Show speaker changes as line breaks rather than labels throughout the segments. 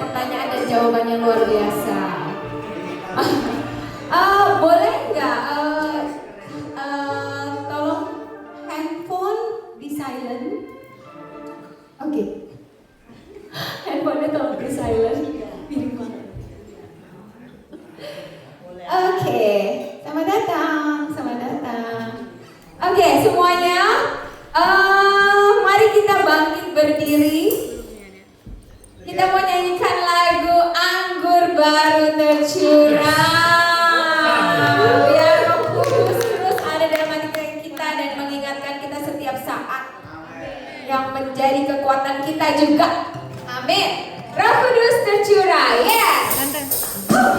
pertanyaan dan jawabannya luar biasa. Boleh nggak tolong handphone di silent? Oke. Handphonenya tolong di silent. Oke, selamat datang, selamat datang. Oke, semuanya, mari kita bangkit berdiri. Kita mau nyanyikan lagu Anggur Baru Tercurah. Biar Roh Kudus terus ada dalam hati kita dan mengingatkan kita setiap saat, yang menjadi kekuatan kita juga. Amin. Roh Kudus tercurah. Yes.
Tercurah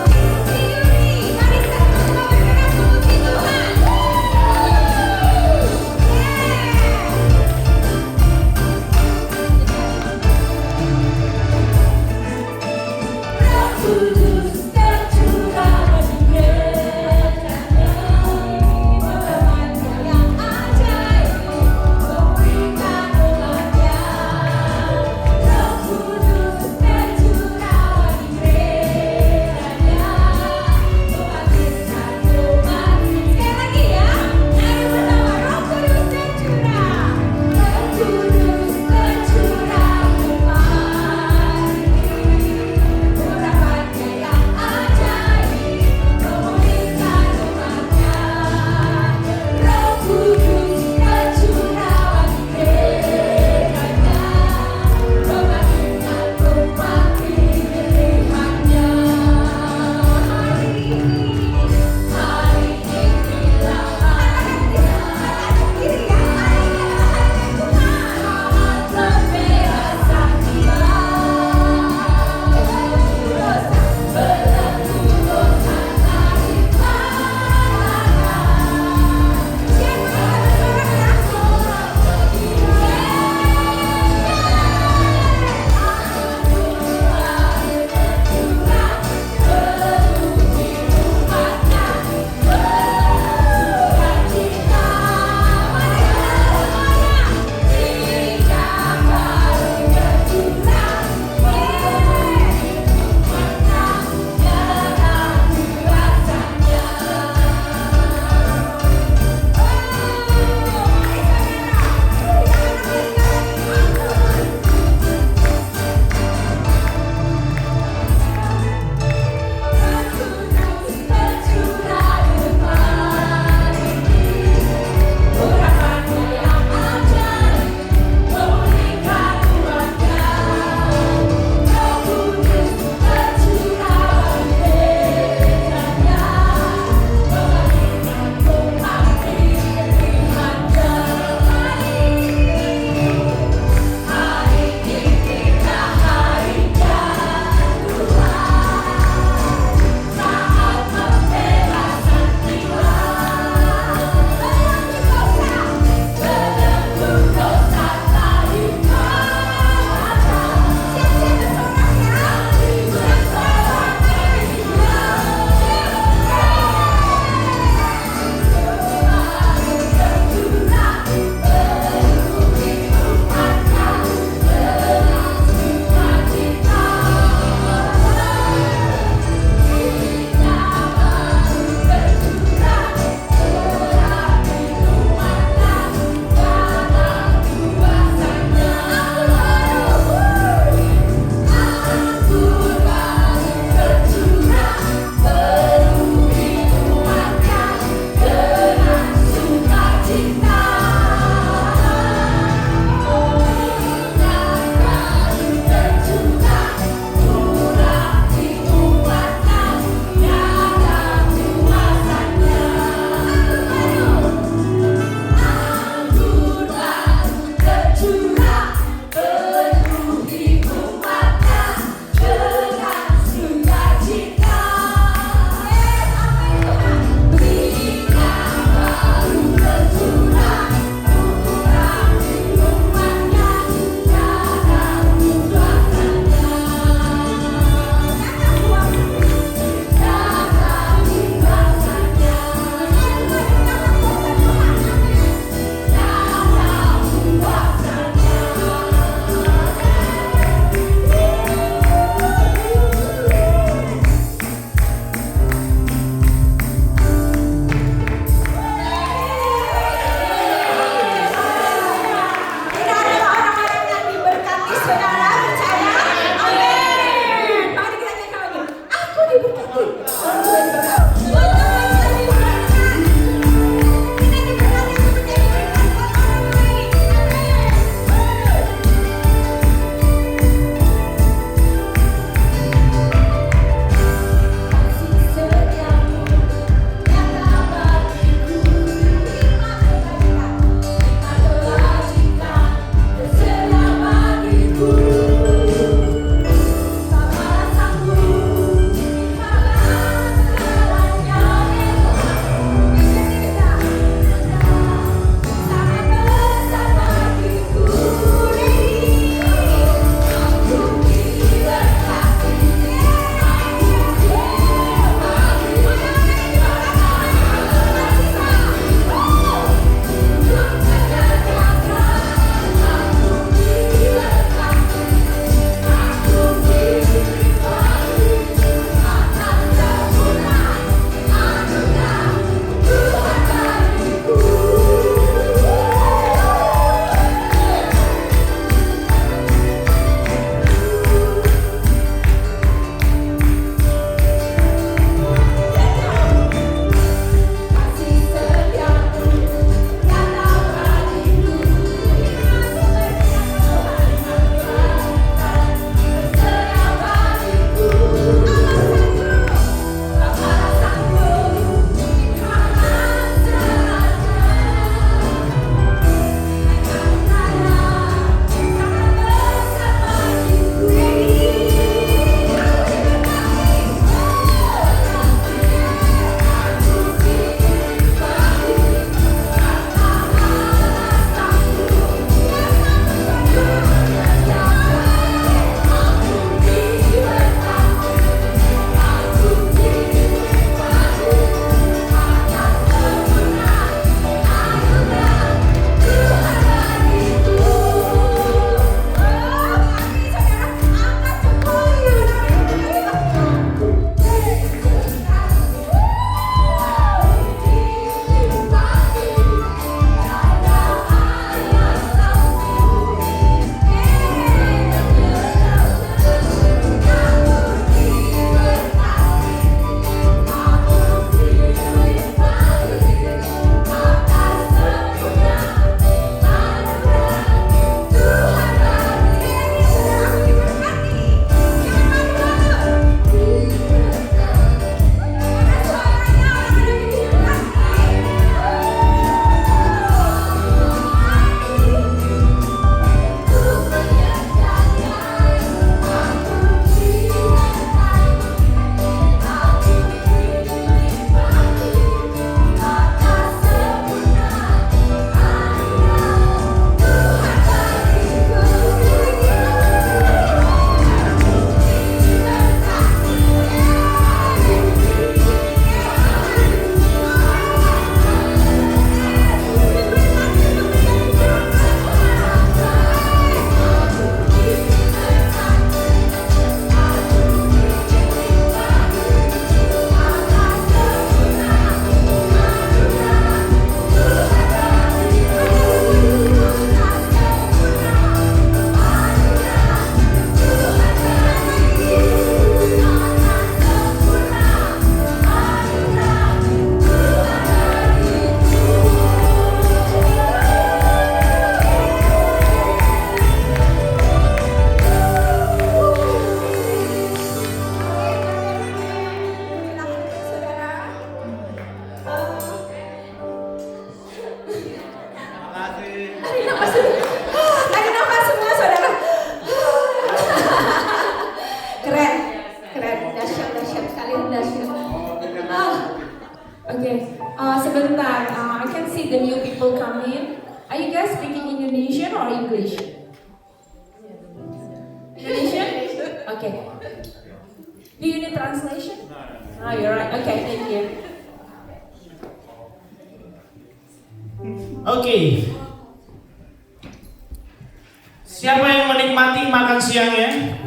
Tarik nafas dulu. Tarik nafas semua saudara. Keren, keren, dahsyat sekali, dahsyat. Okay, sebentar. I can see the new people come in. Are you guys speaking Indonesian or English? Indonesian? Okay. Do you need translation? Oh, you're right. Okay, thank you.
Oke. Siapa yang menikmati makan siangnya?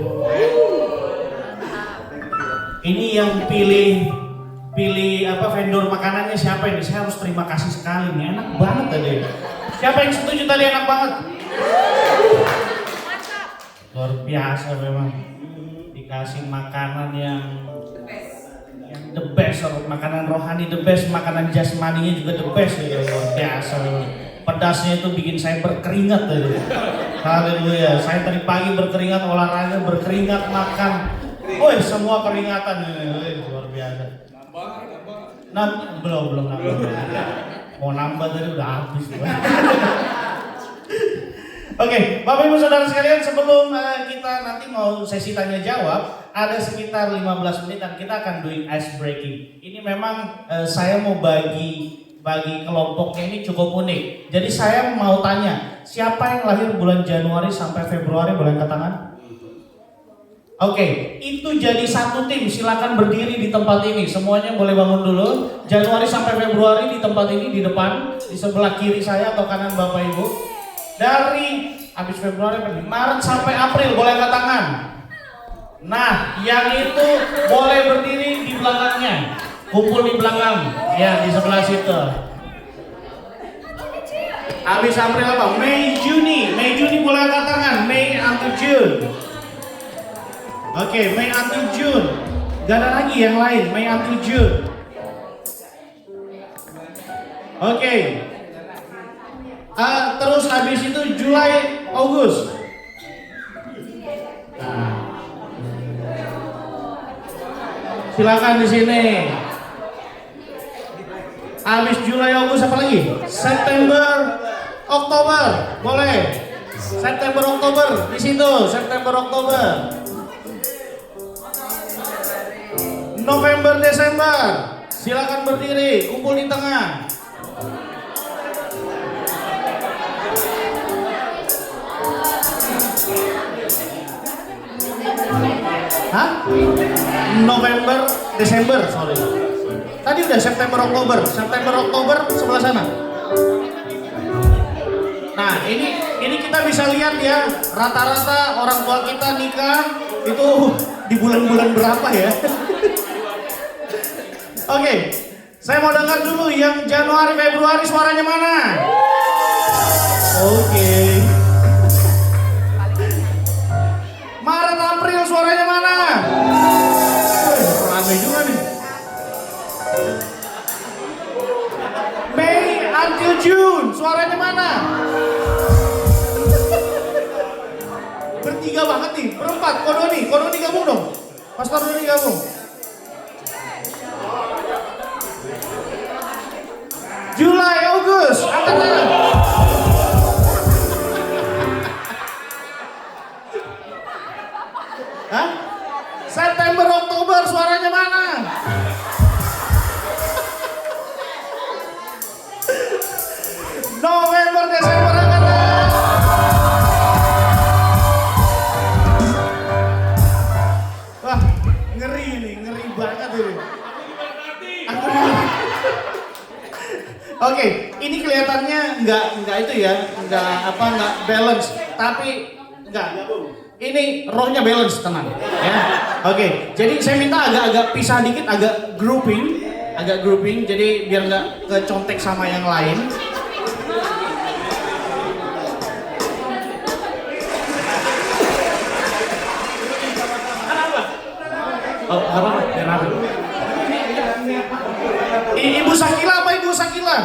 Ini yang pilih apa vendor makanannya siapa ini? Saya harus terima kasih sekali nih, enak banget tadi. Siapa yang setuju tadi enak banget? Luar biasa memang. Dikasih makanan yang the best, makanan rohani the best, makanan jasmaninya juga the best ya, luar biasa. Pedasnya itu bikin saya berkeringat tadi. Haleluya, saya tadi pagi berkeringat, olahraga, berkeringat, makan. Woi, semua keringatan ini, luar biasa. Belum nambah. Mau nambah tadi udah habis. Oke, Bapak Ibu Saudara sekalian, sebelum kita nanti mau sesi tanya jawab, ada sekitar 15 menit dan kita akan doing ice breaking. Ini memang saya mau bagi kelompoknya ini cukup unik. Jadi saya mau tanya, siapa yang lahir bulan Januari sampai Februari, boleh angkat tangan? Oke, itu jadi satu tim, silakan berdiri di tempat ini. Semuanya boleh bangun dulu. Januari sampai Februari di tempat ini, di depan, di sebelah kiri saya atau kanan Bapak Ibu. Dari habis Februari, Maret sampai April boleh angkat tangan. Nah, yang itu boleh berdiri di belakangnya. Kumpul di belakang, ya di sebelah situ. Habis April apa? Mei, Juni boleh angkat tangan. Mei until June. Oke, Mei until June. Gak ada lagi yang lain, Mei until June. Oke. Terus habis itu Juli, Agustus. Nah. Silakan di sini. Habis Juli, Agustus apa lagi? September, Oktober, boleh. September, Oktober di situ. September, Oktober. November, Desember. Silakan berdiri, kumpul di tengah. Hah? November, Desember, sorry. Tadi udah September, Oktober sebelah sana. Nah, ini kita bisa lihat ya, rata-rata orang tua kita nikah itu di bulan-bulan berapa ya? Oke, saya mau dengar dulu yang Januari, Februari suaranya mana? Oke. Maret, April suaranya mana? Ramai juga nih. Mei until June suaranya mana? Bertiga banget nih, berempat. Kodoni gabung dong. Pastor Doni gabung. Juli, Agustus, angkat tangan. Hah? September, Oktober suaranya mana? November, Desember angkat tangan. Wah, ngeri banget ini. Oke, ini kelihatannya nggak itu ya, nggak balance, tapi nggak. Ini rohnya balance, tenang ya. Oke, jadi saya minta agak pisah dikit, agak grouping, jadi biar nggak kecontek sama yang lain. Oh, apa? Ibu Sakila apa Ibu Sakila?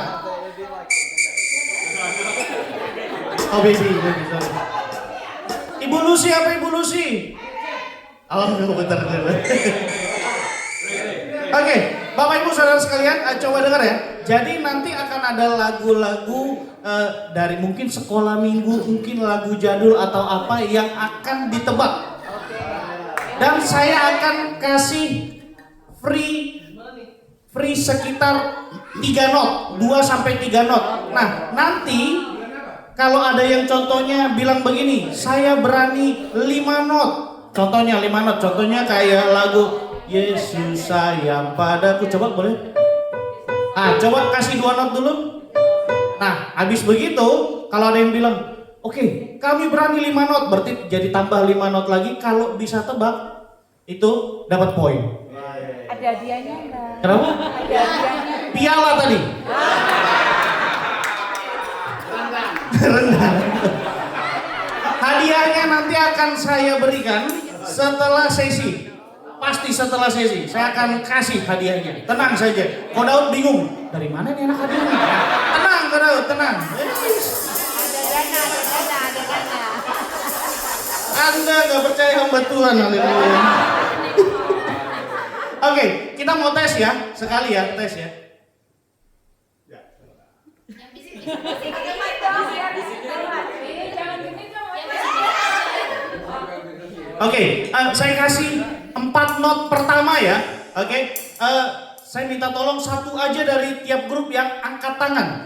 Oh baby, sorry. Ibu Lucy apa Ibu Lucy? Oh, bentar. Oke, Bapak Ibu Saudara sekalian, coba dengar ya. Jadi nanti akan ada lagu-lagu dari mungkin sekolah minggu, mungkin lagu jadul atau apa yang akan ditebak. Dan saya akan kasih free sekitar 3 not, 2 sampai 3 not. Nah, nanti kalau ada yang contohnya bilang begini, saya berani 5 not. Contohnya 5 not, contohnya kayak lagu Yesus sayang padaku. Coba boleh? Coba kasih 2 not dulu. Nah, habis begitu kalau ada yang bilang, oke, kami berani 5 not, berarti jadi tambah 5 not lagi. Kalau bisa tebak, itu dapat poin.
Ada hadiahnya enggak?
Kenapa?
Ada hadiahnya.
Piala tadi. Rendah. Hadiahnya nanti akan saya berikan setelah sesi. Pasti setelah sesi saya akan kasih hadiahnya. Tenang saja. Ko Daud bingung, dari mana nih anak hadiahnya? Tenang, Ko Daud, tenang.
Ada dana.
Anda gak percaya hamba Tuhan, haleluya. Oke, kita mau tes ya, sekali ya, tes ya. Oke, saya kasih 4 not pertama ya. Oke, saya minta tolong satu aja dari tiap grup yang angkat tangan.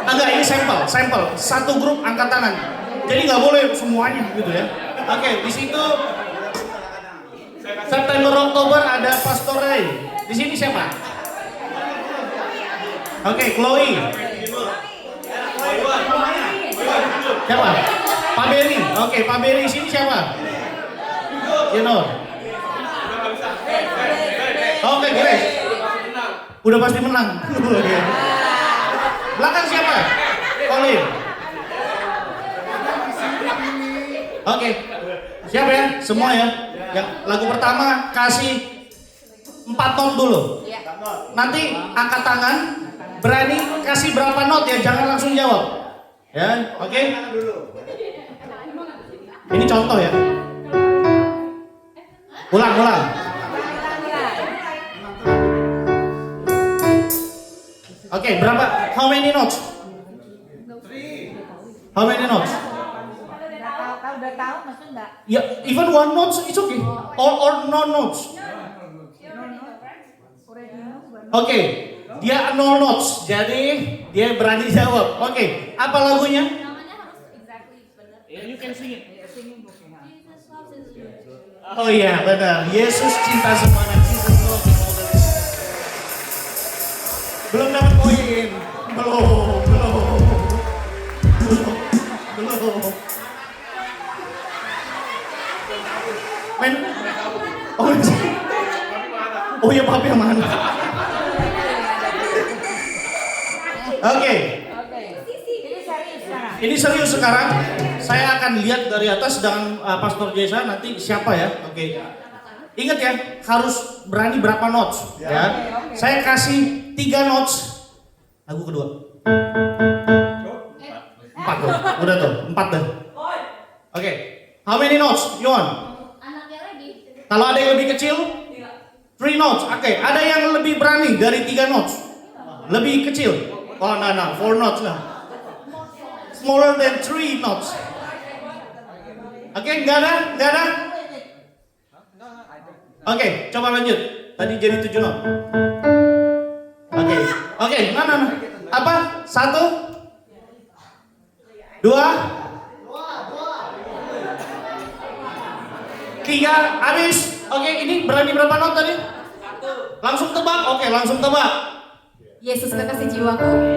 Enggak, ini sampel. Satu grup angkat tangan. Jadi nggak boleh semuanya gitu ya. Oke, di situ September Oktober ada Pastor Ray. Di sini siapa? Oke, Chloe. Siapa? Pak Beri. Oke, Pak Beri di sini siapa? Jenor. Oke, Grace. Udah pasti menang. Belakang siapa? Colin. Oke. Siap ya? Semua ya? Yang lagu pertama kasih 4 not dulu. Nanti angkat tangan, berani kasih berapa not ya, jangan langsung jawab. Ya, oke? Ini contoh ya. Ulang. Oke, berapa? How many notes? How many notes?
Kalau udah tahu maksud enggak?
Ya, even 1 notes it's okay. Or no notes. Oke, dia 0 notes. Jadi dia berani jawab. Oke, apa lagunya?
Namanya harus exactly benar.
You can sing it. Oh iya, benar. Yesus cinta semua anak. Jesus loves all the listeners. Belum dapat poin. Belum. Men. Oh iya, papi yang mana? Oke. Ini serius sekarang. Saya akan lihat dari atas dengan Pastor Jesa nanti siapa ya. Oke. Ingat ya, harus berani berapa notes ya. Saya kasih 3 notes. Lagu kedua. 4 tuh. Udah tuh, 4 dah. Oke. How many notes you want?
Anaknya lagi.
Kalau ada yang lebih kecil? 3 notes. Oke. Ada yang lebih berani dari 3 notes? Lebih kecil? Oh, no, 4 notes lah. Smaller than 3 notes. Oke, nggak ada? Oke, coba lanjut. Tadi jadi 7 not. Oke, mana? Apa? 1, 2, 3, habis. Oke, ini berani berapa not tadi? 1. Langsung tebak? Oke, langsung tebak.
Yesus kekasih jiwaku.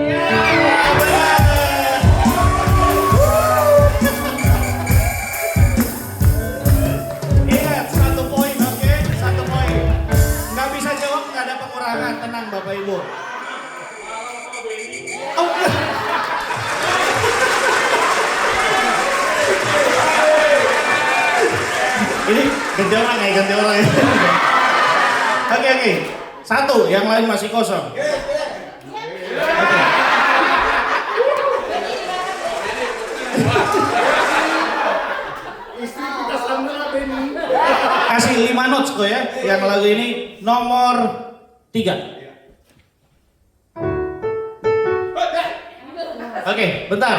Tenang Bapak Ibu. Ini ganti orang ya. Oke. 1, yang lain masih kosong. Oke. Kasih 5 notes kok ya. Yang lagu ini nomor 3. Oke, bentar.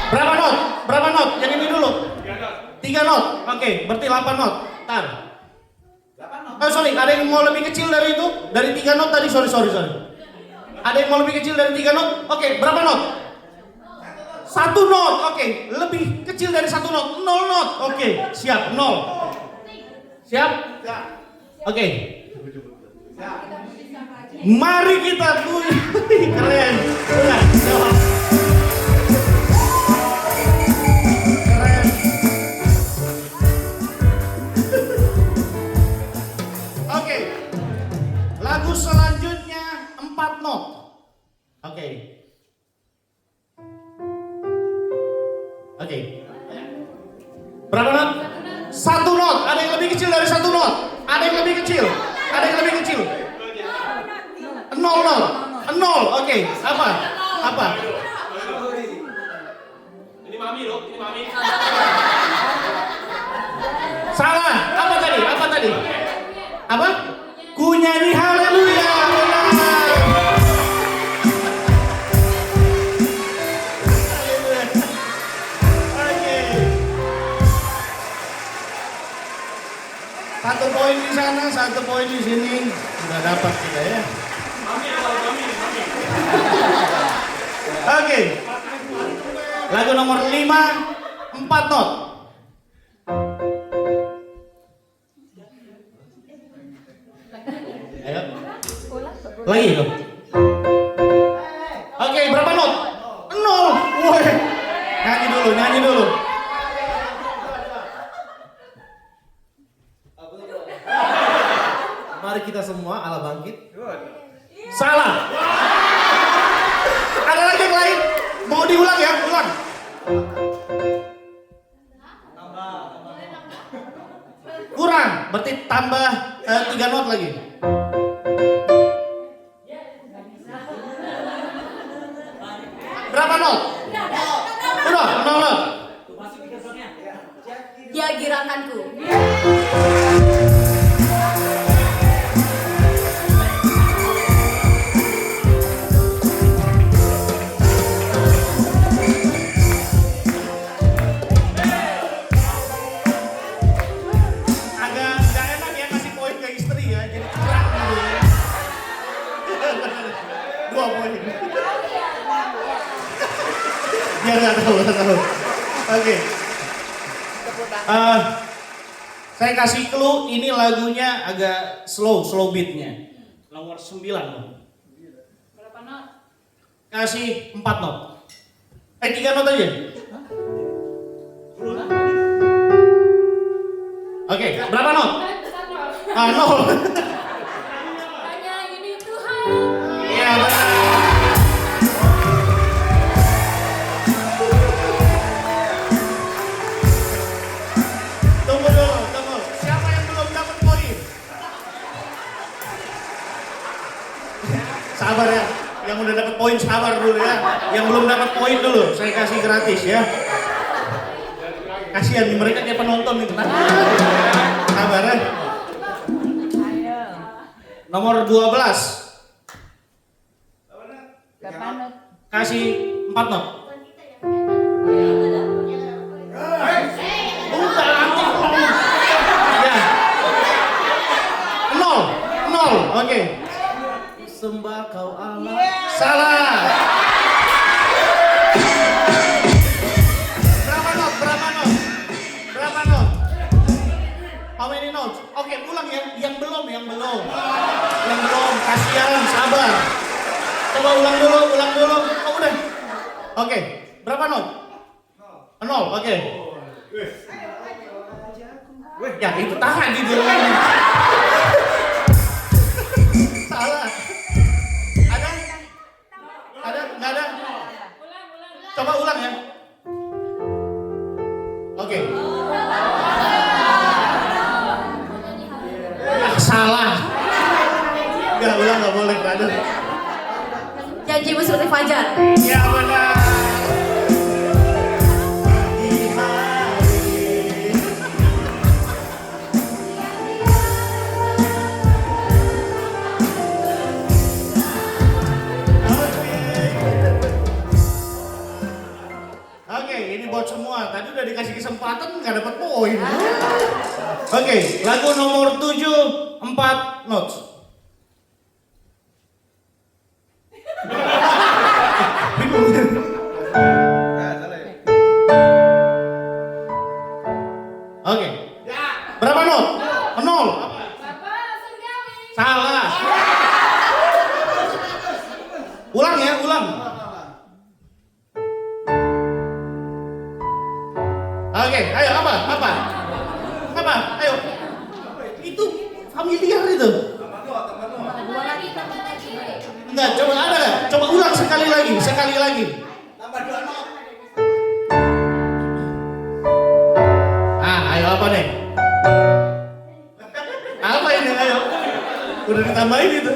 Berapa not? Berapa not? Yang ini dulu. 3 not. Oke, berarti 8 not. Bentar. Oh sorry, ada yang mau lebih kecil dari itu? Dari 3 not tadi, sorry. Ada yang mau lebih kecil dari 3 not? Oke, berapa not? 1 not, oke. Lebih kecil dari 1 not, 0 not. Oke, siap, 0. Siap? Oke. Mari kita keren. Udah, jawab. Keren. Oke. Lagu selanjutnya 4 not. Oke. Oke. Berapa not? 1 not. Ada yang lebih kecil dari 1 not? Ada yang lebih kecil? Ada yang lebih kecil? 0 not. 0. Oke. Apa?
Ini mami loh, ini mami.
Salah. Apa tadi? Apa? Ku nyanyi haleluya. Benar. Oke. 1 poin di sana, 1 poin di sini. Sudah dapat kita ya.
Mami.
Oke. Lagu nomor 5, 4 not. Ayo. Lagi dong. Oke, berapa not? 0. Woi. Nyanyi dulu.
Mari kita semua ala bangkit.
Salah. Ada lagi yang lain? Mau diulang ya? Ulang. Kurang, berarti tambah 3 not lagi. Berapa not? Udah, 0 not.
Dia girakanku.
Agak nggak enak ya kasih poin ke istri ya, jadi kurang gitu ya. 2 poin. Biar nggak tahu. Oke. Saya kasih clue, ini lagunya agak slow beatnya. Nomor 9 loh.
Berapa not?
Kasih 4 not. 3 not aja. Oke, berapa not? 0.
Hanya ini Tuhan.
Iya benar. Tunggu. Siapa yang belum dapat poin? Sabar ya. Yang udah dapat poin sabar dulu ya. Yang belum dapat poin dulu, saya kasih gratis ya. Kasihan nih mereka kayak penonton nih, tenang. Sabar ya.
Ayo.
Nomor 12.
Berapa not?
Kasih 4 not. Udah nanti. Ya. 0. Oke.
Sembah kau Allah.
Salah. Berapa not? How many notes? Oke, ulang ya. Yang belum. Kasihan, sabar. Coba ulang dulu. Oh, udah. Oke, berapa not? 0. Oke. Ya, itu tahan di dulu. Salah. Ada? Nggak ada? Coba ulang ya. Oke. Salah. Nggak ulang, nggak boleh, brother.
Janjimu seperti fajar.
Ya benar. ini buat semua. Tadi udah dikasih kesempatan nggak dapat poin. Oke, lagu nomor 7, 4 notes. Oke. Berapa not? 0.
Bapak surgawi.
Salah. Ulang ya, ulang. Oke, ayo apa? Apa? Apa? Ayo. Itu familiar itu.
Tambah lagi, tambah lagi.
Enggak, coba ada nggak? Coba ulang sekali lagi, sekali lagi. Ayo apa nih? Apa ini? Ayo. Udah ditambahin itu.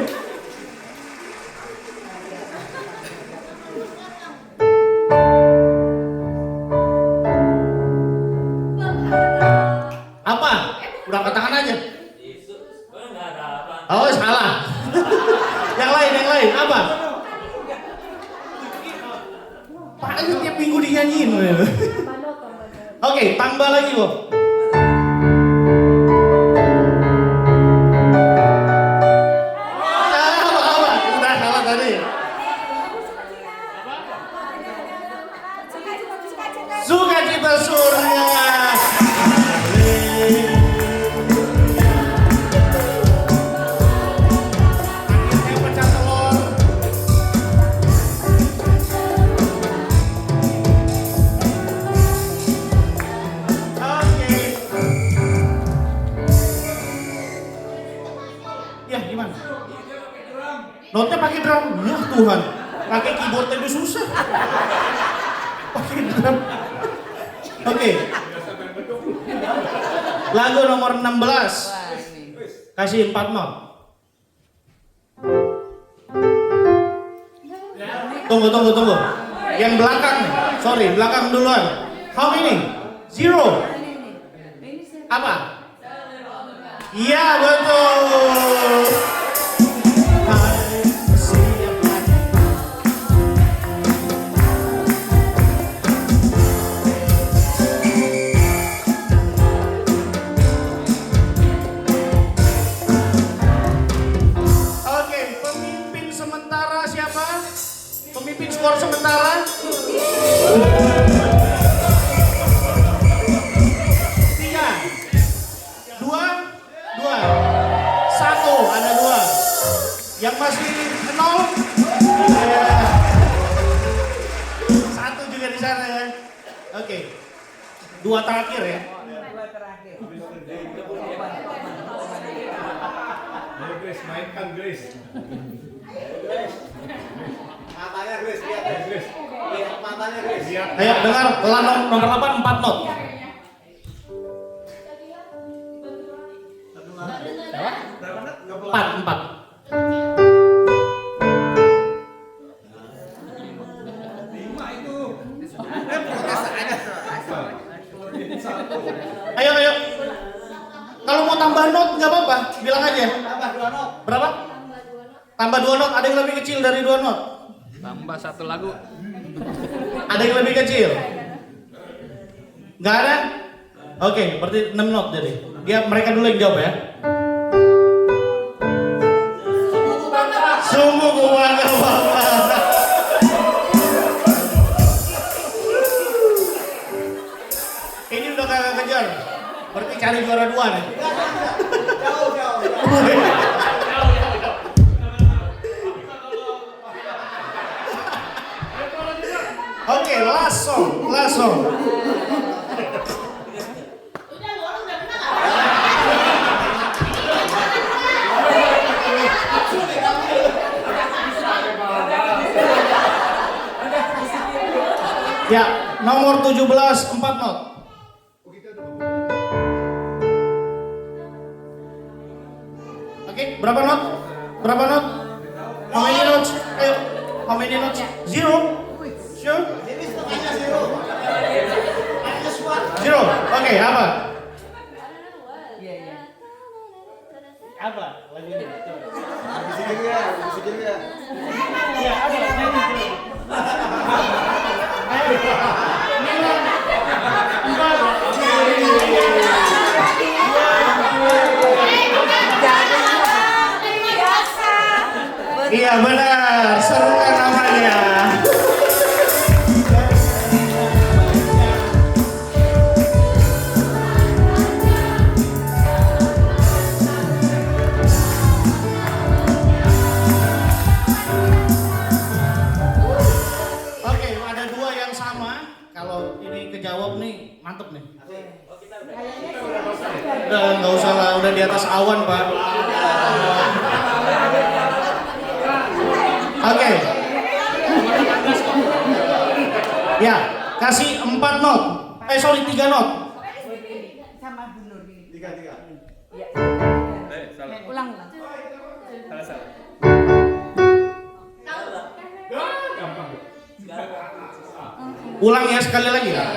Apa? Udah angkat tangan aja. Oh, salah. Yang lain, apa? Pak, itu tiap minggu dinyanyiin. Oke, tambah lagi, Bu. Apa? Udah salah tadi. Sukacita surga. Akhirnya pecah telur. Oke. Ya gimana? Notnya pakai drum. Ya Tuhan, pakai keyboard itu susah. Pakai drum. Oke. Lagu nomor 16. Kasih 4 not. Tunggu. Yang belakang nih. Sorry, belakang duluan. How many? 0. Apa? Iya, betul. Oke, pemimpin sementara siapa? Pemimpin skor sementara? 3, 2, 1, ada 2. Yang masih 0? 1 juga di sana ya. Oke. 2 terakhir ya.
Grace, mainkan Grace.
Matanya Grace, lihat Grace. Lihat matanya Grace.
Ayo dengar, nomor 8 4 not. Empat. Ayo. Kalau mau tambah not nggak apa-apa, bilang aja.
Tambah 2 not.
Berapa? Tambah 2 not. Ada yang lebih kecil dari 2 not.
Tambah 1 lagu.
Ada yang lebih kecil. Nggak ada? Oke, berarti 6 not jadi. Mereka dulu yang jawab ya. Sungguh ku bangga banget. Ini udah kagak kejar. Berarti cari juara 2 nih.
Jauh.
Oke, last song. Ya, nomor 17 4 not. Oke, berapa not? How many notes? Ayo, how many notes? 0? Sure?
Ini setengahnya 0.
Zero. Oke, apa? Apa? Lagi ini.
Bisikin ya.
Iya, apa? Ayo. kalau ini kejawab nih mantep nih.
Oh, kita udah.
Udah nggak usah lah, udah di atas awan Pak. Oke. Ya, kasih 4 not. 3 not.
Sama Bu Nur gini.
Tiga.
Ya.
Salah.
Ulang.
Salah. Gampang.
Ulang ya sekali lagi ya.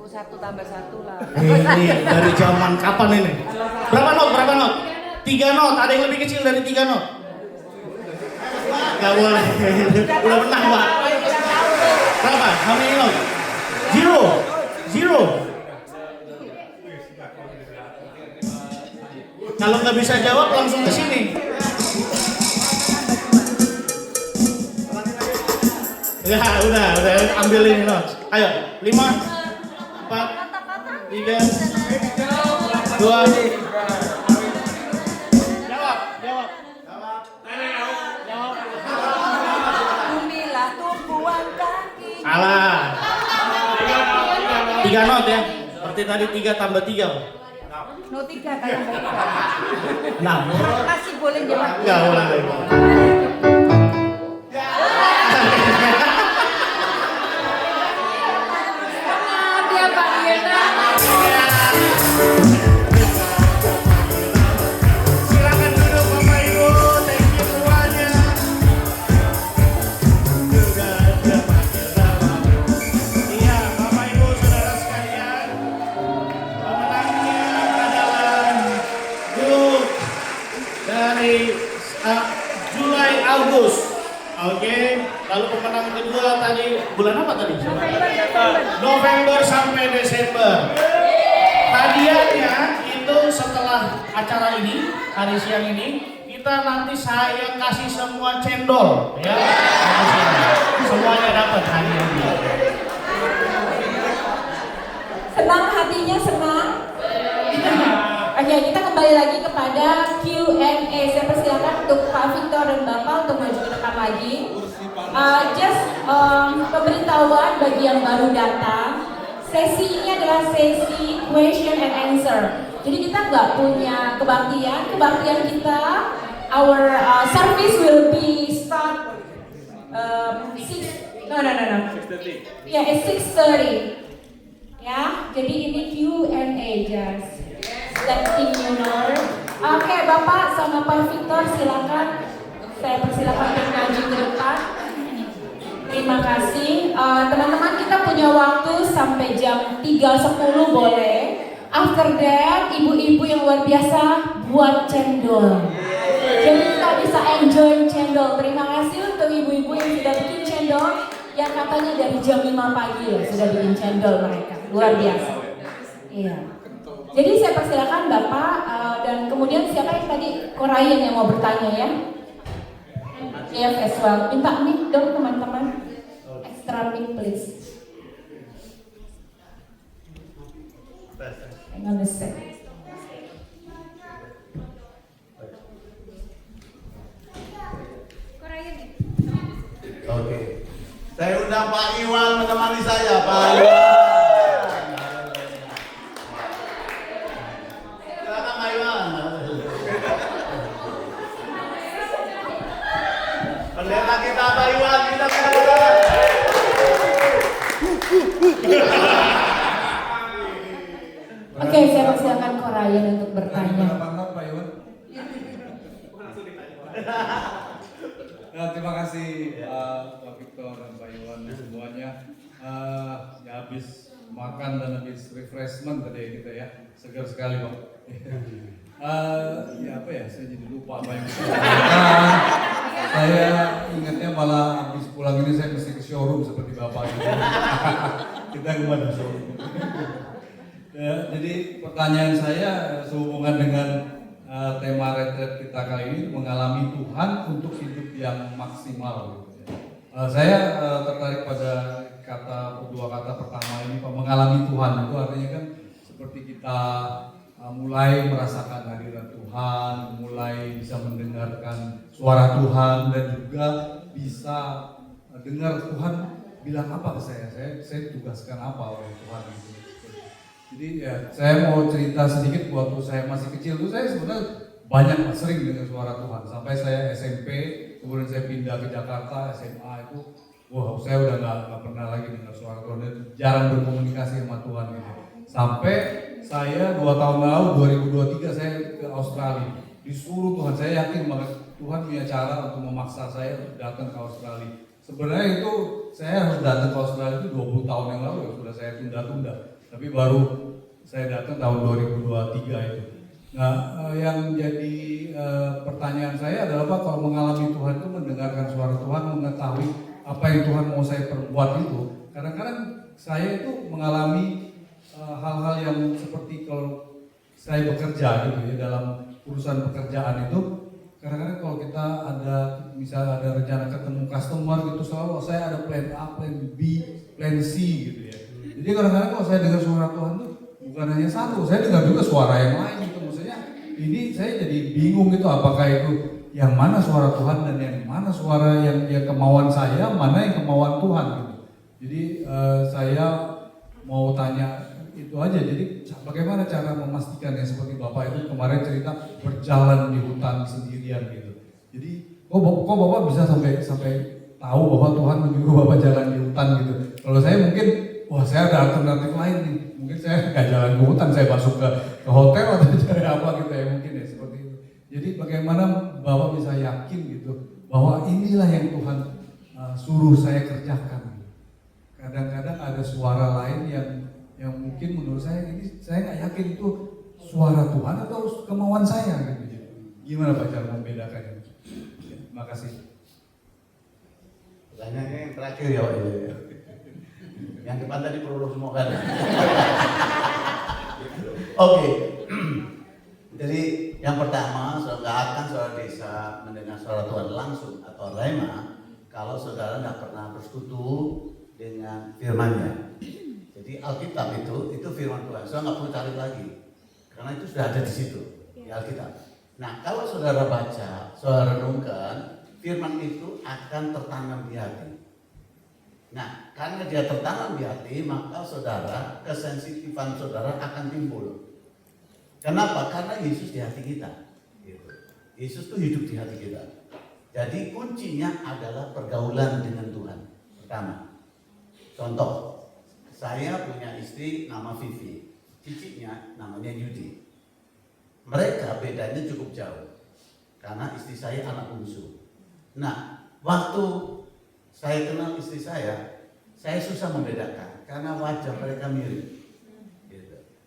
1 tambah 1 lah.
Ini dari zaman kapan ini? Berapa not? 3 not. Ada yang lebih kecil dari 3 not? Gak boleh. Udah menang Pak. Berapa? How many not? 0. Kalau nggak bisa jawab langsung ke sini. Ya udah ambil ini not. Ayo 5, 4, 3, 2. Jawab.
Bumilah tumpuan kaki.
Salah. 3 not ya. Seperti tadi 3 tambah 3.
No 3 kan tambah 3.
6.
Masih boleh jawab.
Enggak boleh.
Dia panggil nama.
Silakan duduk Bapak Ibu, thank you semuanya. Iya, Bapak Ibu, saudara sekalian, pemenangnya adalah grup dari Julai Agustus. Oke, lalu pemenang kedua tadi bulan apa tadi? November sampai Desember. Hadiahnya itu setelah acara ini, hari siang ini, kita nanti saya kasih semua cendol, ya. Semuanya dapat hadiahnya.
Senang hatinya, senang. Oke, kita kembali lagi kepada Q&A. Saya persilakan untuk Pak Victor dan Bapak untuk maju ke depan lagi. Pemberitahuan bagi yang baru datang. Sesi ini adalah sesi question and answer. Jadi kita nggak punya kebaktian. Kebaktian kita, our service will be start 6:30. Ya, it's 6:30. Ya, jadi ini Q&A just letting you know. Oke, Bapak sama Pak Victor silakan. Saya persilakan untuk maju ke depan. Terima kasih. Teman-teman, kita punya waktu sampai jam 3.10 boleh. After that, ibu-ibu yang luar biasa buat cendol. Jadi kita bisa enjoy cendol. Terima kasih untuk ibu-ibu yang sudah bikin cendol. Yang katanya dari jam 5 pagi ya sudah bikin cendol mereka. Luar biasa. Iya. Jadi saya persilakan Bapak dan kemudian siapa yang tadi Korean yang mau bertanya ya? Yes, as well. Minta mic dong teman-teman. Extra mic please. Hang on a sec.
Oke. Saya undang Pak Iwan menemani saya, Pak Iwan. Silakan Pak Iwan. Pendeta kita Pak Iwan, kita tepuk.
Oke, saya persilakan Korean untuk bertanya.
Pak Iwan. Nah, terima kasih Pak Victor dan Pak Iwan semuanya. Ya habis makan dan habis refreshment tadi kita ya, segar sekali Pak. Ya apa ya, saya jadi lupa apa yang saya katakan. Saya ingatnya malah habis pulang ini saya mesti ke showroom seperti Bapak gitu. Kita kemana showroom. Ya, jadi pertanyaan saya sehubungan dengan tema retret kita kali ini, mengalami Tuhan untuk hidup yang maksimal. Saya tertarik pada dua kata pertama ini, Pak, mengalami Tuhan. Itu artinya kan seperti kita mulai merasakan hadirat Tuhan, mulai bisa mendengarkan suara Tuhan, dan juga bisa dengar Tuhan bilang apa ke saya tugaskan apa oleh Tuhan gitu. Jadi ya saya mau cerita sedikit waktu saya masih kecil tuh saya sebenarnya banyak sering dengar suara Tuhan sampai saya SMP, kemudian saya pindah ke Jakarta SMA itu, wah saya udah nggak pernah lagi dengar suara Tuhan dan jarang berkomunikasi sama Tuhan gitu. Sampai saya 2 tahun lalu 2023 saya ke Australia, disuruh Tuhan, saya yakin banget Tuhan punya cara untuk memaksa saya untuk datang ke Australia. Sebenarnya itu saya harus datang ke Australia itu 20 tahun yang lalu ya, sudah saya tunda-tunda. Tapi baru saya datang tahun 2023 itu. Nah, yang jadi pertanyaan saya adalah Pak, kalau mengalami Tuhan itu mendengarkan suara Tuhan, mengetahui apa yang Tuhan mau saya perbuat itu. Kadang-kadang saya itu mengalami hal-hal yang seperti kalau saya bekerja gitu ya, dalam urusan pekerjaan itu, kadang-kadang kalau kita misalnya ada rencana ketemu customer gitu, selalu saya ada plan A, plan B, plan C gitu ya. Jadi kadang-kadang kalau saya dengar suara Tuhan tuh bukan hanya satu, saya dengar juga suara yang lain gitu. Maksudnya ini saya jadi bingung gitu, apakah itu yang mana suara Tuhan dan yang mana suara yang kemauan saya, mana yang kemauan Tuhan gitu. Jadi saya mau tanya itu aja, jadi bagaimana cara memastikan yang seperti Bapak itu kemarin cerita berjalan di hutan sendirian gitu. Jadi kok Bapak bisa sampai tahu bahwa Tuhan menyuruh Bapak jalan di hutan gitu. Kalau saya mungkin, wah saya ada alternatif lain nih, mungkin saya nggak jalan ke hutan, saya masuk ke hotel atau cari apa gitu ya, mungkin ya seperti itu. Jadi bagaimana Bapak bisa yakin gitu bahwa inilah yang Tuhan suruh saya kerjakan. Kadang-kadang ada suara lain yang mungkin menurut saya ini saya nggak yakin itu suara Tuhan atau kemauan saya gitu. Gimana Pak cara membedakannya? Terima kasih.
Pertanyaannya yang terakhir ya Pak. Yang depan tadi prolog semua kan. Oke. Jadi yang pertama, nggak akan saudara desa mendengar suara Tuhan langsung atau rema kalau saudara nggak pernah bersekutu dengan firman-Nya. Jadi Alkitab itu firman Tuhan. Saudara nggak perlu cari lagi, karena itu sudah ada di situ di Alkitab. Nah, kalau saudara baca, saudara renungkan, firman itu akan tertanam di hati. Nah, karena dia tertanam di hati, maka saudara, kesensitifan saudara akan timbul. Kenapa? Karena Yesus di hati kita. Yesus itu hidup di hati kita. Jadi kuncinya adalah pergaulan dengan Tuhan. Pertama, contoh, saya punya istri nama Vivi, cicitnya namanya Yudi. Mereka bedanya cukup jauh, karena istri saya anak bungsu. Nah, waktu saya kenal istri saya susah membedakan, karena wajah mereka mirip.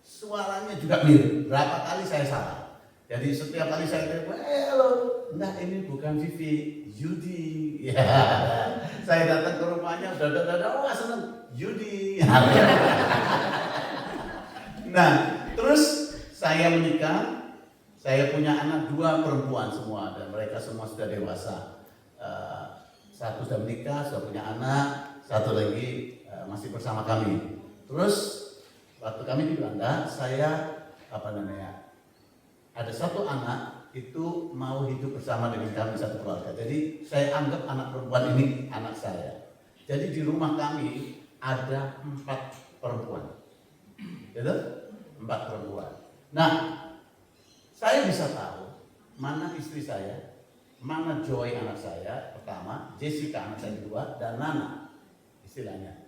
Suaranya juga mirip. Berapa kali saya salah. Jadi setiap kali saya telepon, halo, nah ini bukan Vivi, Yudi. Ya, saya datang ke rumahnya, udah, wah seneng, Yudi. Nah, terus saya menikah, saya punya anak 2 perempuan semua, dan mereka semua sudah dewasa. Satu sudah menikah, sudah punya anak, satu lagi masih bersama kami. Terus waktu kami di Belanda, saya ada satu anak itu mau hidup bersama dengan kami satu keluarga. Jadi saya anggap anak perempuan ini anak saya. Jadi di rumah kami ada 4 perempuan, gitu? 4 perempuan. Nah, saya bisa tahu mana istri saya, mana Joy anak saya pertama, Jessica anak saya kedua, dan Nana istilahnya.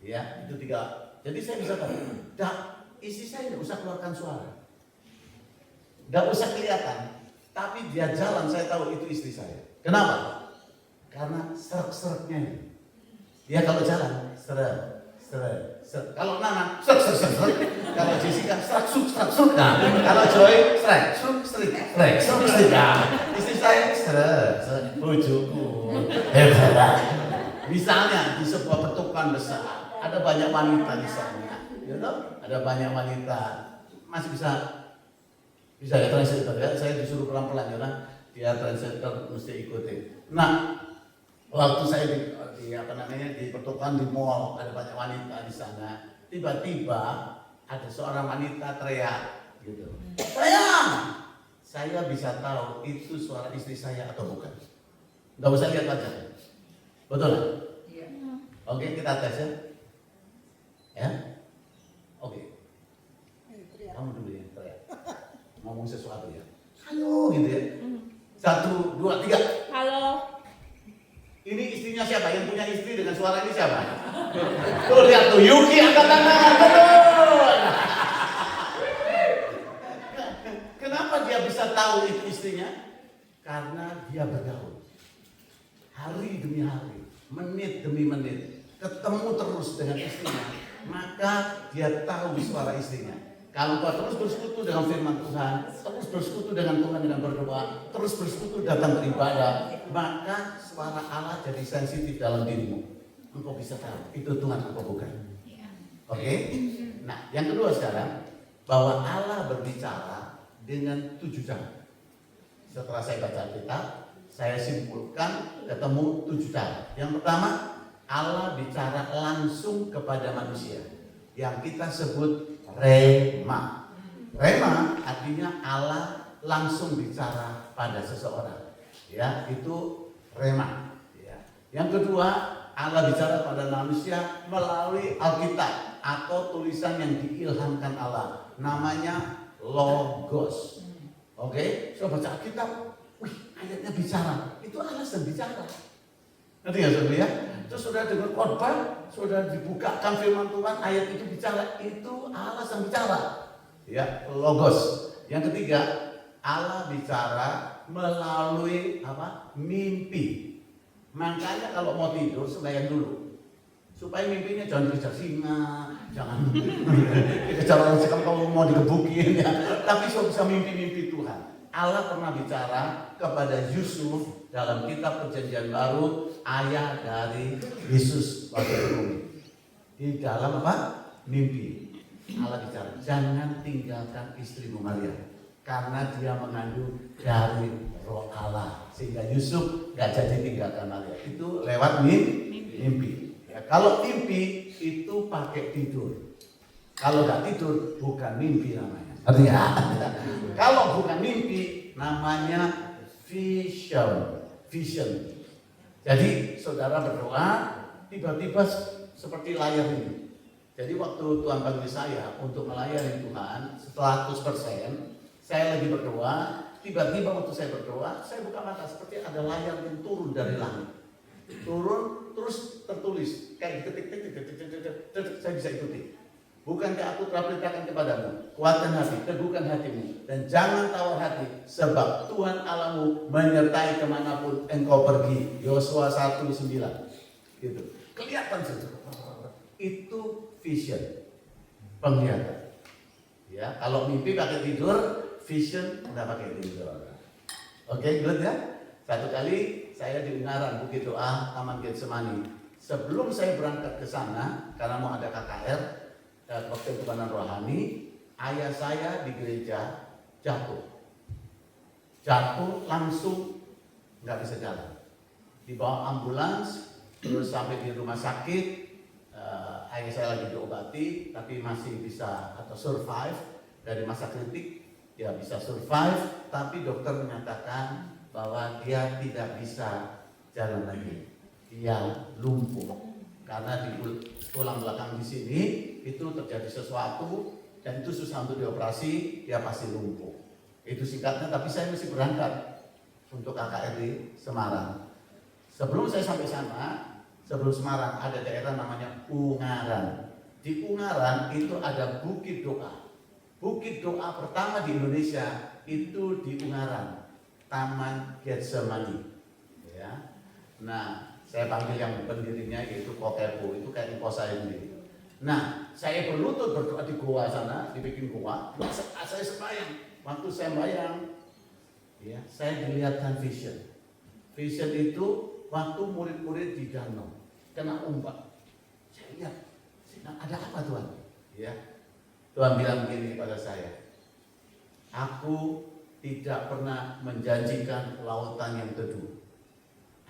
Ya, itu 3. Jadi saya bisa tahu. Istri saya tidak usah keluarkan suara. Gak usah kelihatan, tapi dia jalan saya tahu itu istri saya. Kenapa? Karena serak-seraknya. Dia kalau jalan seret. Kalau Nana seret. Kalau Jessica serak-suk. Nah, kalau Joy serak-suk. Nah, istri saya seret. Bojoku. Hebat. Misalnya di sebuah petukan besar, ada banyak wanita di sana. Ada banyak wanita. Masih bisa ya translator ya, saya disuruh pelan-pelan ya, dia translator mesti ikutin. Nah, waktu saya di pertukaran di mall, ada banyak wanita di sana. Tiba-tiba ada seorang wanita teriak gitu. Sayang, saya bisa tahu itu suara istri saya atau bukan. Gak usah lihat wajah. Betul lah. Oke, kita tes ya. Ya? Oke. Kamu dulu ya, teriak. Ngomong sesuatu ya. Halo gitu ya. 1, 2, 3.
Halo.
Ini istrinya siapa? Yang punya istri dengan suara ini siapa? Tuh lihat tuh, Yuki angkat tangan. Betul. Kenapa dia bisa tahu itu istrinya? Karena dia bergaul. Hari demi hari, menit demi menit, ketemu terus dengan istrinya, maka dia tahu suara istrinya. Kalau kau terus bersekutu dengan firman Tuhan, terus bersekutu dengan Tuhan dengan berdoa, terus bersekutu datang beribadah, maka suara Allah jadi sensitif dalam dirimu. Engkau bisa tahu itu Tuhan atau bukan. Oke? Nah, yang kedua sekarang, bahwa Allah berbicara dengan 7 cara. Setelah saya baca Alkitab, saya simpulkan ketemu 7 cara. Yang pertama, Allah bicara langsung kepada manusia, yang kita sebut Rema. Rema artinya Allah langsung bicara pada seseorang. Ya, itu rema. Ya. Yang kedua, Allah bicara pada manusia melalui Alkitab atau tulisan yang diilhamkan Allah. Namanya Logos. Oke, saya baca Alkitab, wih, ayatnya bicara. Itu Allah sedang bicara. Nanti ya saudara ya. Terus sudah dengar khotbah, sudah dibukakan firman Tuhan, ayat itu bicara, itu Allah sedang bicara. Ya, Logos. Yang ketiga, Allah bicara melalui apa? Mimpi. Makanya kalau mau tidur sembahyang dulu, supaya mimpinya jangan dikejar singa, jangan dikejar orang sekali kalau mau dikebukin ya. Tapi bisa mimpi-mimpi Tuhan. Allah pernah bicara kepada Yusuf dalam kitab Perjanjian Baru, ayah dari Yesus waktu bumi. Di dalam apa? Mimpi. Allah bicara, jangan tinggalkan istrimu Maria, karena dia mengandung dari Roh Allah, sehingga Yusuf gak jadi tinggalkan Maria. Itu lewat mimpi. Ya, kalau mimpi itu pakai tidur. Kalau gak tidur bukan mimpi namanya. Artinya, kalau bukan mimpi namanya vision. Jadi saudara berdoa, tiba-tiba seperti layar ini. Jadi waktu Tuhan panggil saya untuk melayani Tuhan 100%, saya lagi berdoa, tiba-tiba waktu saya berdoa, saya buka mata seperti ada layar yang turun dari langit. Turun terus tertulis kayak ketik, saya bisa ikuti. Bukankah aku telah perintahkan kepadamu, kuatkan hati, teguhkan hatimu, dan jangan tawar hati, sebab Tuhan Allahmu menyertai kemanapun engkau pergi. Yosua 1:9. Gitu. Kelihatan saja. Itu vision, penglihatan. Ya, kalau mimpi pakai tidur, vision nggak pakai tidur. Oke, good ya. Satu kali saya di Ungaran, Bukit Doa, Taman Getsemani. Sebelum saya berangkat ke sana, karena mau ada KKR, pertemuan rohani, ayah saya di gereja jatuh langsung nggak bisa jalan, dibawa ambulans, terus sampai di rumah sakit. Ayah saya lagi diobati, tapi masih bisa atau survive dari masa kritik, dia bisa survive, tapi dokter menyatakan bahwa dia tidak bisa jalan lagi, dia lumpuh. Karena di tulang belakang di sini itu terjadi sesuatu dan itu susah untuk dioperasi, dia pasti lumpuh. Itu singkatnya, tapi saya mesti berangkat untuk KKR di Semarang. Sebelum saya sampai sana, sebelum Semarang ada daerah namanya Ungaran. Di Ungaran itu ada Bukit Doa. Bukit Doa pertama di Indonesia itu di Ungaran, Taman Getsemani. Ya. Nah, saya panggil yang pendirinya yaitu Kokepo, itu kayak info saya sendiri. Nah, saya berlutut berdoa di goa sana, dibikin goa. Saya sembahyang. Waktu saya sembahyang, ya, saya dilihatkan vision. Vision itu waktu murid-murid di danau kena ombak. Saya lihat, ada apa Tuhan? Ya, Tuhan bilang begini kepada saya, aku tidak pernah menjanjikan lautan yang teduh.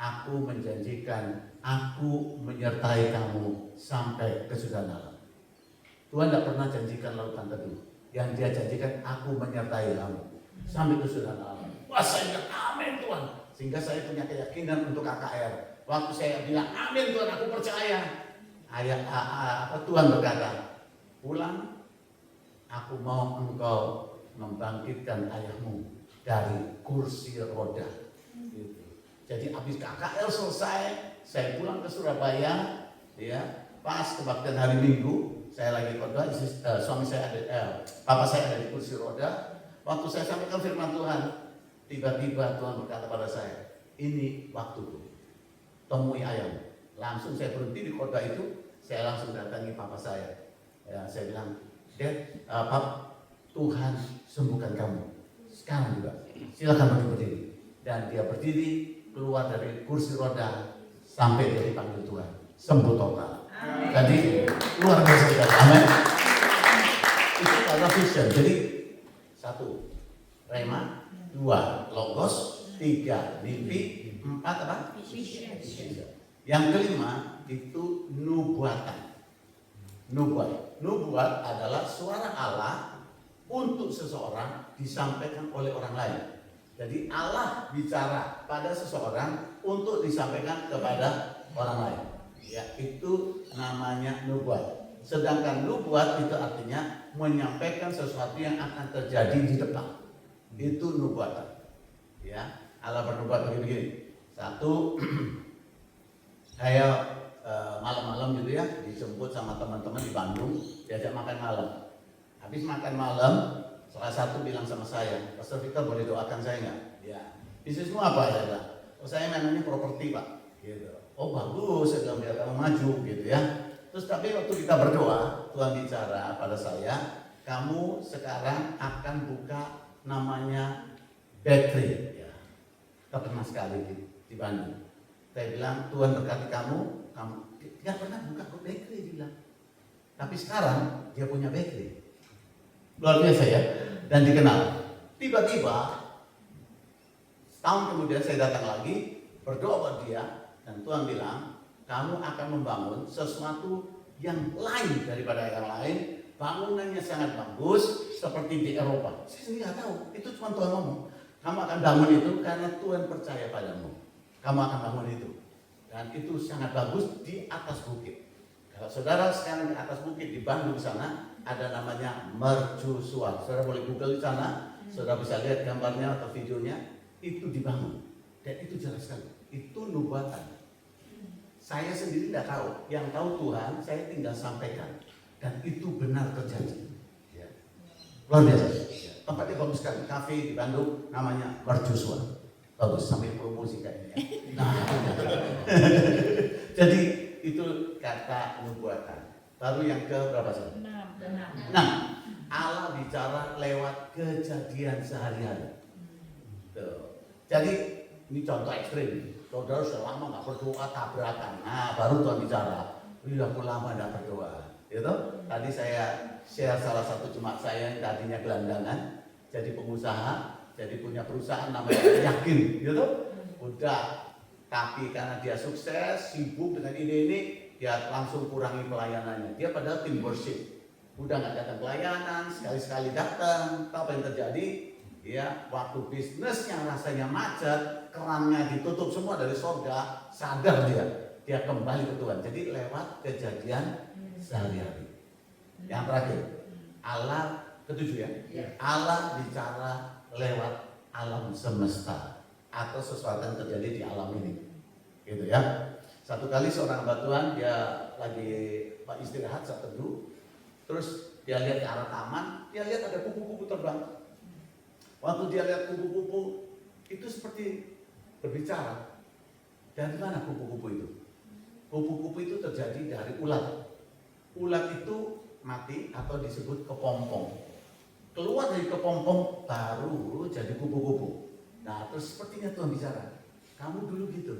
Aku menjanjikan, aku menyertai kamu sampai kesudahan alam. Tuhan tidak pernah janjikan lautan teduh. Yang dia janjikan, aku menyertai kamu sampai kesudahan alam. Wah, saya bilang amin Tuhan. Sehingga saya punya keyakinan untuk KKR. Waktu saya bilang amin Tuhan, aku percaya. Tuhan berkata, pulang, aku mau engkau membangkitkan ayahmu dari kursi roda. Gitu. Jadi habis KKL selesai, saya pulang ke Surabaya, ya, pas kebaktian hari Minggu, saya lagi khotbah, suami saya papa saya ada di kursi roda. Waktu saya sampaikan firman Tuhan, tiba-tiba Tuhan berkata pada saya, ini waktuku, temui ayahmu. Langsung saya berhenti di khotbah itu, saya langsung datangi papa saya. Ya, saya bilang, Dad, Pap, Tuhan sembuhkan kamu. Sekarang juga, silakan berdiri. Dan dia berdiri, keluar dari kursi roda, sampai dia dipanggil Tuhan. Sembuh total. Jadi, luar biasa sekali. Amin. Itu karena vision. Jadi, 1, rema, 2, logos, 3, mimpi, 4, apa? Vision. Yang kelima, itu nubuatan. Nubuat adalah suara Allah untuk seseorang disampaikan oleh orang lain. Jadi Allah bicara pada seseorang untuk disampaikan kepada orang lain. Ya, itu namanya nubuat. Sedangkan nubuat itu artinya menyampaikan sesuatu yang akan terjadi di depan. Itu nubuatan. Ya, Allah bernubuat begini. 1, saya malam-malam gitu ya, dijemput sama teman-teman di Bandung, diajak makan malam. Habis makan malam, salah satu bilang sama saya, Pastor Victor boleh doakan saya nggak? Ya. Bisnismu apa ya? Oh, saya mainannya properti Pak. Gitu. Oh bagus, saya bilang biar kamu maju gitu ya. Terus tapi waktu kita berdoa, Tuhan bicara pada saya, kamu sekarang akan buka namanya bakery. Ya. Terkenal sekali di Bandung. Saya bilang Tuhan berkati kamu tidak pernah buka bakery dia bilang. Tapi sekarang dia punya bakery. Luar biasa ya. Dan dikenal. Tiba-tiba setahun kemudian saya datang lagi berdoa buat dia dan Tuhan bilang kamu akan membangun sesuatu yang lain daripada yang lain. Bangunannya sangat bagus seperti di Eropa. Saya sendiri nggak tahu. Itu cuma Tuhan ngomong. Kamu akan bangun itu karena Tuhan percaya padamu. Kamu akan bangun itu. Dan itu sangat bagus di atas bukit. Kalau saudara sekarang di atas bukit di Bandung sana ada namanya mercusuar. Saudara boleh Google di sana, saudara bisa lihat gambarnya atau videonya. Itu dibangun dan itu jelas sekali. Itu nubuatan. Saya sendiri tidak tahu. Yang tahu Tuhan, saya tinggal sampaikan dan itu benar terjadi. Ya. Luar biasa. Tempatnya bagus sekali. Kafe di Bandung namanya mercusuar. Bagus sambil promosi kayaknya. Nah, jadi itu kata nubuatan. Lalu yang ke berapa sih? 6. Allah bicara lewat kejadian sehari-hari. Tuh. Jadi ini contoh ekstrim. Saudara sudah lama nggak berdoa tabrakan. Nah, baru Tuhan bicara. Aku lama nggak berdoa. Gitu. Tadi saya share salah satu jemaat saya yang tadinya gelandangan, jadi pengusaha. Jadi punya perusahaan namanya Yakin, gitu. Udah, tapi karena dia sukses, sibuk dengan ini, dia langsung kurangi pelayanannya. Dia padahal tim worship, udah nggak datang pelayanan, sekali-sekali datang. Tahu apa yang terjadi? Ya, waktu bisnisnya rasanya macet, kerannya ditutup semua dari surga, sadar dia kembali ke Tuhan. Jadi lewat kejadian sehari-hari. Yang terakhir, Allah ketujuh ya. Allah bicara lewat alam semesta atau sesuatu yang terjadi di alam ini, gitu ya. Satu kali seorang hamba Tuhan dia lagi istirahat saat teduh, terus dia lihat ke arah taman, dia lihat ada kupu-kupu terbang. Waktu dia lihat kupu-kupu itu seperti berbicara. Dari mana kupu-kupu itu? Kupu-kupu itu terjadi dari ulat. Ulat itu mati atau disebut kepompong. Keluar dari kepompong baru jadi kupu-kupu. Nah terus sepertinya Tuhan bicara, kamu dulu gitu,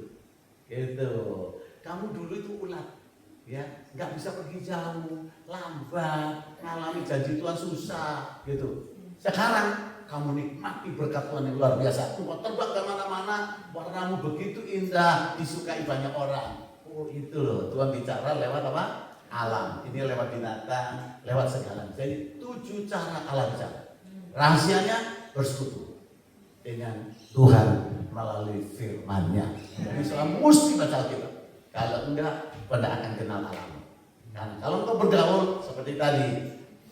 kamu dulu itu ulat, ya nggak bisa pergi jauh, lambat, ngalami janji Tuhan susah, gitu. Sekarang kamu nikmati berkat Tuhan yang luar biasa, engkau terbang kemana-mana, warnamu begitu indah, disukai banyak orang. Oh itu loh, Tuhan bicara lewat apa? Alam, ini lewat binatang, lewat segala. Jadi 7 cara Allah bicara. Rahasianya bersekutu dengan Tuhan melalui firman-Nya. Jadi selalu mesti baca Alkitab. Kalau enggak, Anda akan kenal alam. Kan kalau engkau bergaul seperti tadi,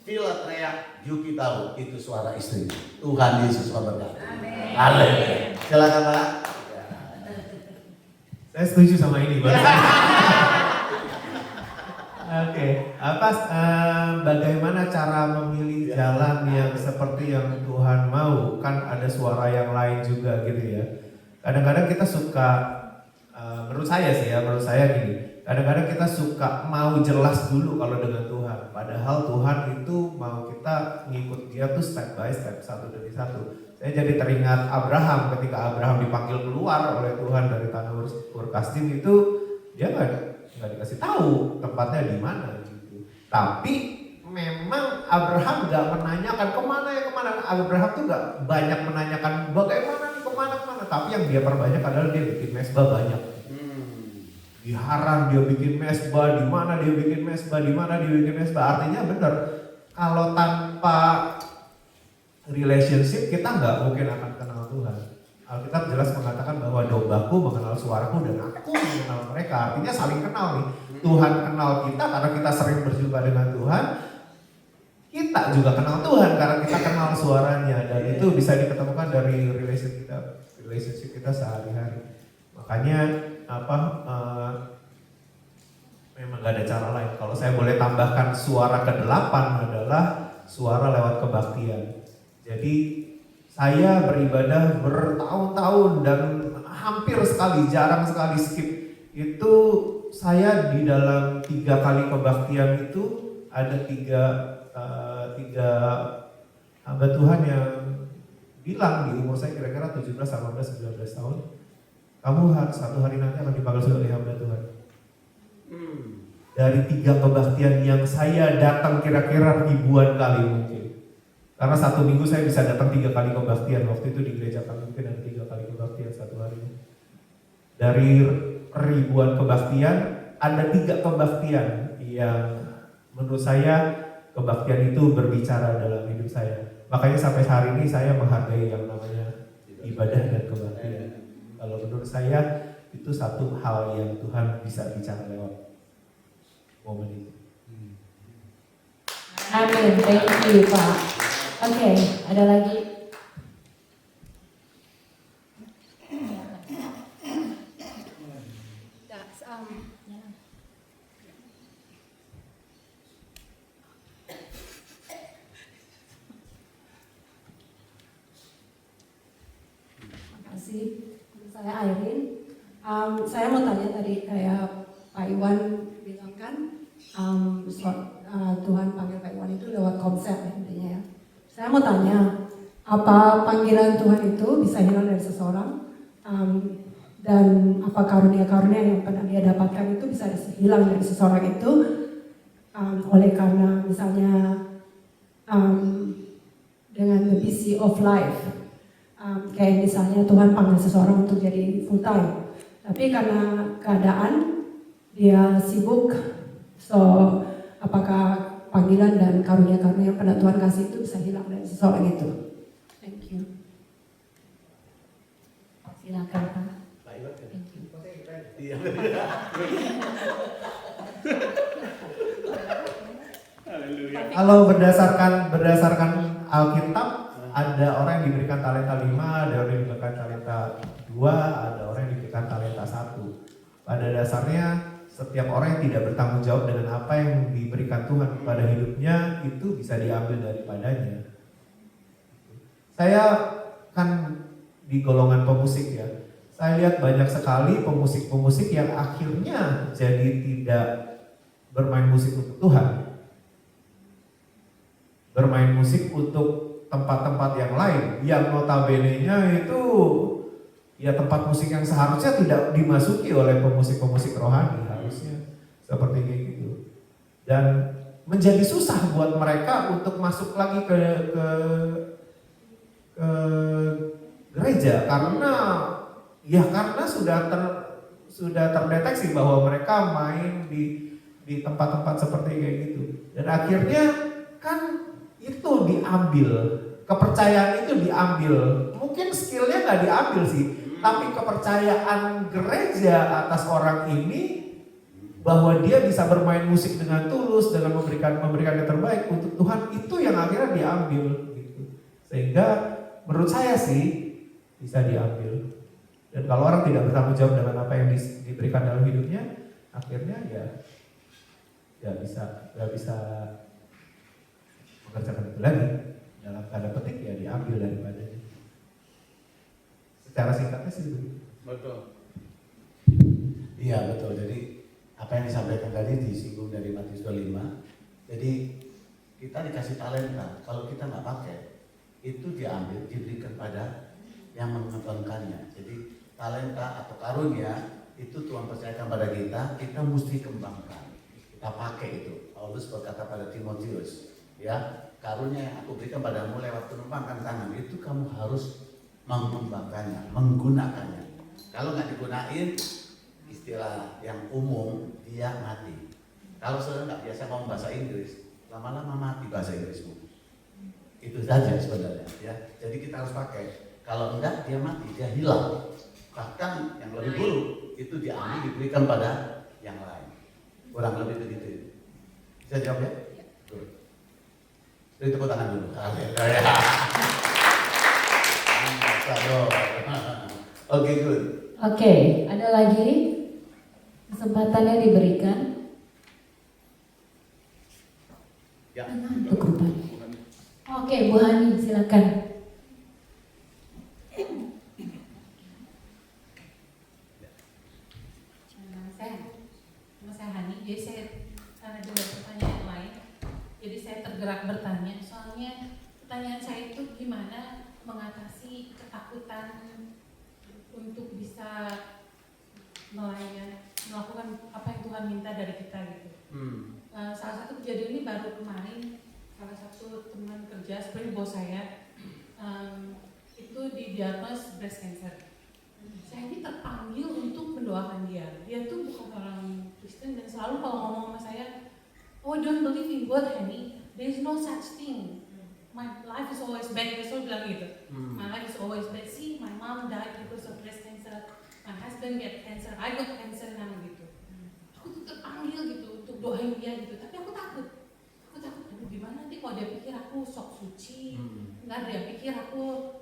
Villa teriak, Yuki tahu itu suara istri. Tuhan Yesus memberkati. Amin. Silakan Pak.
Saya setuju sama ini, Bang. Oke, bagaimana cara memilih jalan yang seperti yang Tuhan mau? Kan ada suara yang lain juga gitu ya. Kadang-kadang kita suka, menurut saya gini, kadang-kadang kita suka mau jelas dulu kalau dengan Tuhan. Padahal Tuhan itu mau kita ngikut dia tuh step by step, satu demi satu. Saya jadi teringat Abraham, ketika Abraham dipanggil keluar oleh Tuhan dari tanah Ur Kasdim itu, dia nggak dikasih tahu tempatnya di mana gitu. Tapi memang Abraham nggak menanyakan kemana. Abraham tuh nggak banyak menanyakan bagaimana nih kemana. Tapi yang dia perbanyak adalah dia bikin mesbah banyak. Di Haran dia bikin mesbah, di mana dia bikin mesbah. Artinya benar, kalau tanpa relationship kita nggak mungkin akan kenal Tuhan. Alkitab jelas mengatakan bahwa dombaku mengenal suaraku dan aku mengenal mereka. Artinya saling kenal nih. Tuhan kenal kita karena kita sering berjumpa dengan Tuhan. Kita juga kenal Tuhan karena kita kenal suaranya. Dan itu bisa diketemukan dari relationship kita sehari-hari. Makanya memang gak ada cara lain. Kalau saya boleh tambahkan suara ke-8 adalah suara lewat kebaktian. Jadi saya beribadah bertahun-tahun dan hampir sekali, jarang sekali skip. Itu saya di dalam 3 kali kebaktian itu ada tiga hamba Tuhan yang bilang di umur saya kira-kira 17, 18, 19 tahun, kamu satu hari nanti akan dipanggil sebagai hamba Tuhan. Dari 3 kebaktian yang saya datang kira-kira ribuan kali mungkin. Karena 1 minggu saya bisa datang 3 kali kebaktian. Waktu itu di gereja kami mungkin ada 3 kali kebaktian satu hari. Dari ribuan kebaktian, ada 3 kebaktian yang menurut saya kebaktian itu berbicara dalam hidup saya. Makanya sampai hari ini saya menghargai yang namanya ibadah dan kebaktian. Kalau menurut saya itu satu hal yang Tuhan bisa bicara lewat momen itu.
Amin, thank you Pak. Oke, ada lagi?
Saya Airin. Saya mau tanya tadi kayak Pak Iwan bilang kan Tuhan panggil Pak Iwan itu lewat konsep intinya ya. Saya mau tanya, apa panggilan Tuhan itu bisa hilang dari seseorang dan apa karunia-karunia yang pernah dia dapatkan itu bisa hilang dari seseorang itu oleh karena misalnya dengan the busy of life. Kayak misalnya Tuhan panggil seseorang untuk jadi full time, tapi karena keadaan dia sibuk, so apakah panggilan dan karunia-karunia yang pernah Tuhan kasih itu bisa hilang dari seseorang itu? Thank you.
Silakan Pak.
Thank you.
Kalau berdasarkan Alkitab, ada orang yang diberikan talenta 5, ada orang yang diberikan talenta 2, ada orang yang diberikan talenta 1. Pada dasarnya setiap orang yang tidak bertanggung jawab dengan apa yang diberikan Tuhan kepada hidupnya itu bisa diambil daripadanya. Saya kan di golongan pemusik ya. Saya lihat banyak sekali pemusik-pemusik yang akhirnya jadi tidak bermain musik untuk Tuhan. Bermain musik untuk tempat-tempat yang lain, yang notabene-nya itu ya tempat musik yang seharusnya tidak dimasuki oleh pemusik-pemusik rohani, harusnya seperti kayak gitu. Dan menjadi susah buat mereka untuk masuk lagi ke gereja karena sudah terdeteksi bahwa mereka main di tempat-tempat seperti kayak gitu. Dan akhirnya kan itu diambil, kepercayaan itu diambil. Mungkin skillnya nggak diambil sih, tapi kepercayaan gereja atas orang ini bahwa dia bisa bermain musik dengan tulus, dengan memberikan yang terbaik untuk Tuhan, itu yang akhirnya diambil gitu. Sehingga menurut saya sih bisa diambil. Dan kalau orang tidak bertanggung jawab dengan apa yang diberikan dalam hidupnya, akhirnya ya nggak bisa mengerjakan itu lagi. Dalam tanda petik ya diambil daripadanya. Secara singkatnya sih begitu.
Betul. Iya betul. Jadi apa yang disampaikan tadi disinggung dari Matius 25. Jadi kita dikasih talenta. Kalau kita nggak pakai, itu diambil, diberikan pada yang mengembangkannya. Jadi talenta atau karunia itu Tuhan percayakan pada kita mesti kembangkan. Kita pakai itu. Paulus berkata pada Timotius, ya, karunia yang aku berikan padamu lewat penumpangkan tangan itu kamu harus mengembangkannya, menggunakannya. Kalau nggak digunain, istilah yang umum dia mati. Kalau saudara nggak biasa ngomong bahasa Inggris, lama-lama mati bahasa Inggrismu. Itu saja sebenarnya, ya. Jadi kita harus pakai. Kalau enggak dia mati, dia hilang. Bahkan yang lebih buruk itu diambil diberikan pada yang lain. Kurang lebih begitu. Bisa jawab ya? Tuh. Jadi tepuk tangan dulu. Oke, good.
Oke, ada lagi kesempatannya diberikan.
Ya.
Untuk rupanya. Oke, Bu Hani silakan.
Nama saya Hani, jadi saya karena ada pertanyaan lain, jadi saya tergerak bertanya. Soalnya pertanyaan saya itu gimana mengatasi ketakutan untuk bisa melakukan apa yang Tuhan minta dari kita gitu. Salah satu kejadian ini baru kemarin, salah satu teman kerja seperti bos saya itu didiagnos breast cancer. Saya ini terpanggil untuk mendoakan dia. Dia tuh bukan orang Kristen dan selalu kalau ngomong sama saya, oh don't believe in God, Hani. There is no such thing. My life is always bad. Dia selalu bilang gitu. My life is always bad. See, my mom died because of breast cancer. My husband get cancer. I got cancer now gitu. Aku tuh terpanggil gitu untuk doain dia gitu. Tapi aku takut. Aduh gimana nanti kalau dia pikir aku sok suci. Nggak, dia pikir aku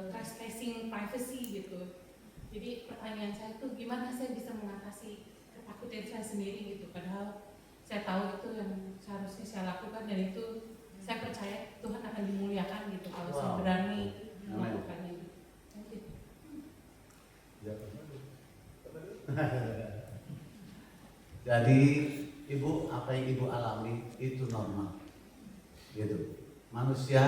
trespassing privacy gitu. Jadi pertanyaan saya tuh gimana saya bisa mengatasi ketakutan saya sendiri gitu. Padahal saya tahu itu yang seharusnya saya lakukan dan itu saya percaya Tuhan akan dimuliakan gitu kalau saya berani melakukannya.
Jadi ibu, apa yang ibu alami itu normal, gitu. Manusia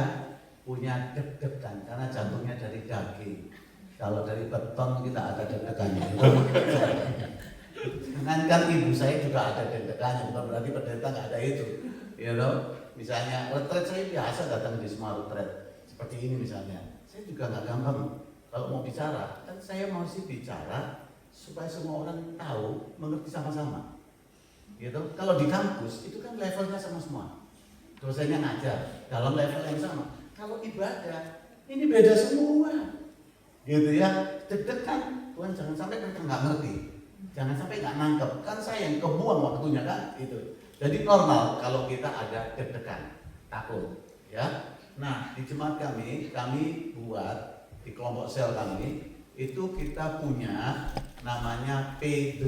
punya deg-degan karena jantungnya dari daging. Kalau dari beton kita ada deg-degannya. Jangankan ibu saya juga ada deg-degannya, bukan berarti pendeta nggak ada itu. You know? Misalnya retret saya biasa datang di semua retret seperti ini misalnya. Saya juga nggak gampang kalau mau bicara. Kan saya mau sih bicara supaya semua orang tahu, mengerti sama-sama. Gitu. Kalau di kampus itu kan levelnya sama semua. Dosennya ngajar dalam level yang sama. Kalau ibadah ini beda semua, gitu ya. Deg-degan, Tuhan jangan sampai mereka nggak ngerti, jangan sampai nggak nangkep. Kan saya yang kebuang waktunya kan, itu. Jadi normal kalau kita ada deg-degan, takut, ya. Nah di jemaat kami buat di kelompok sel kami itu kita punya namanya P3.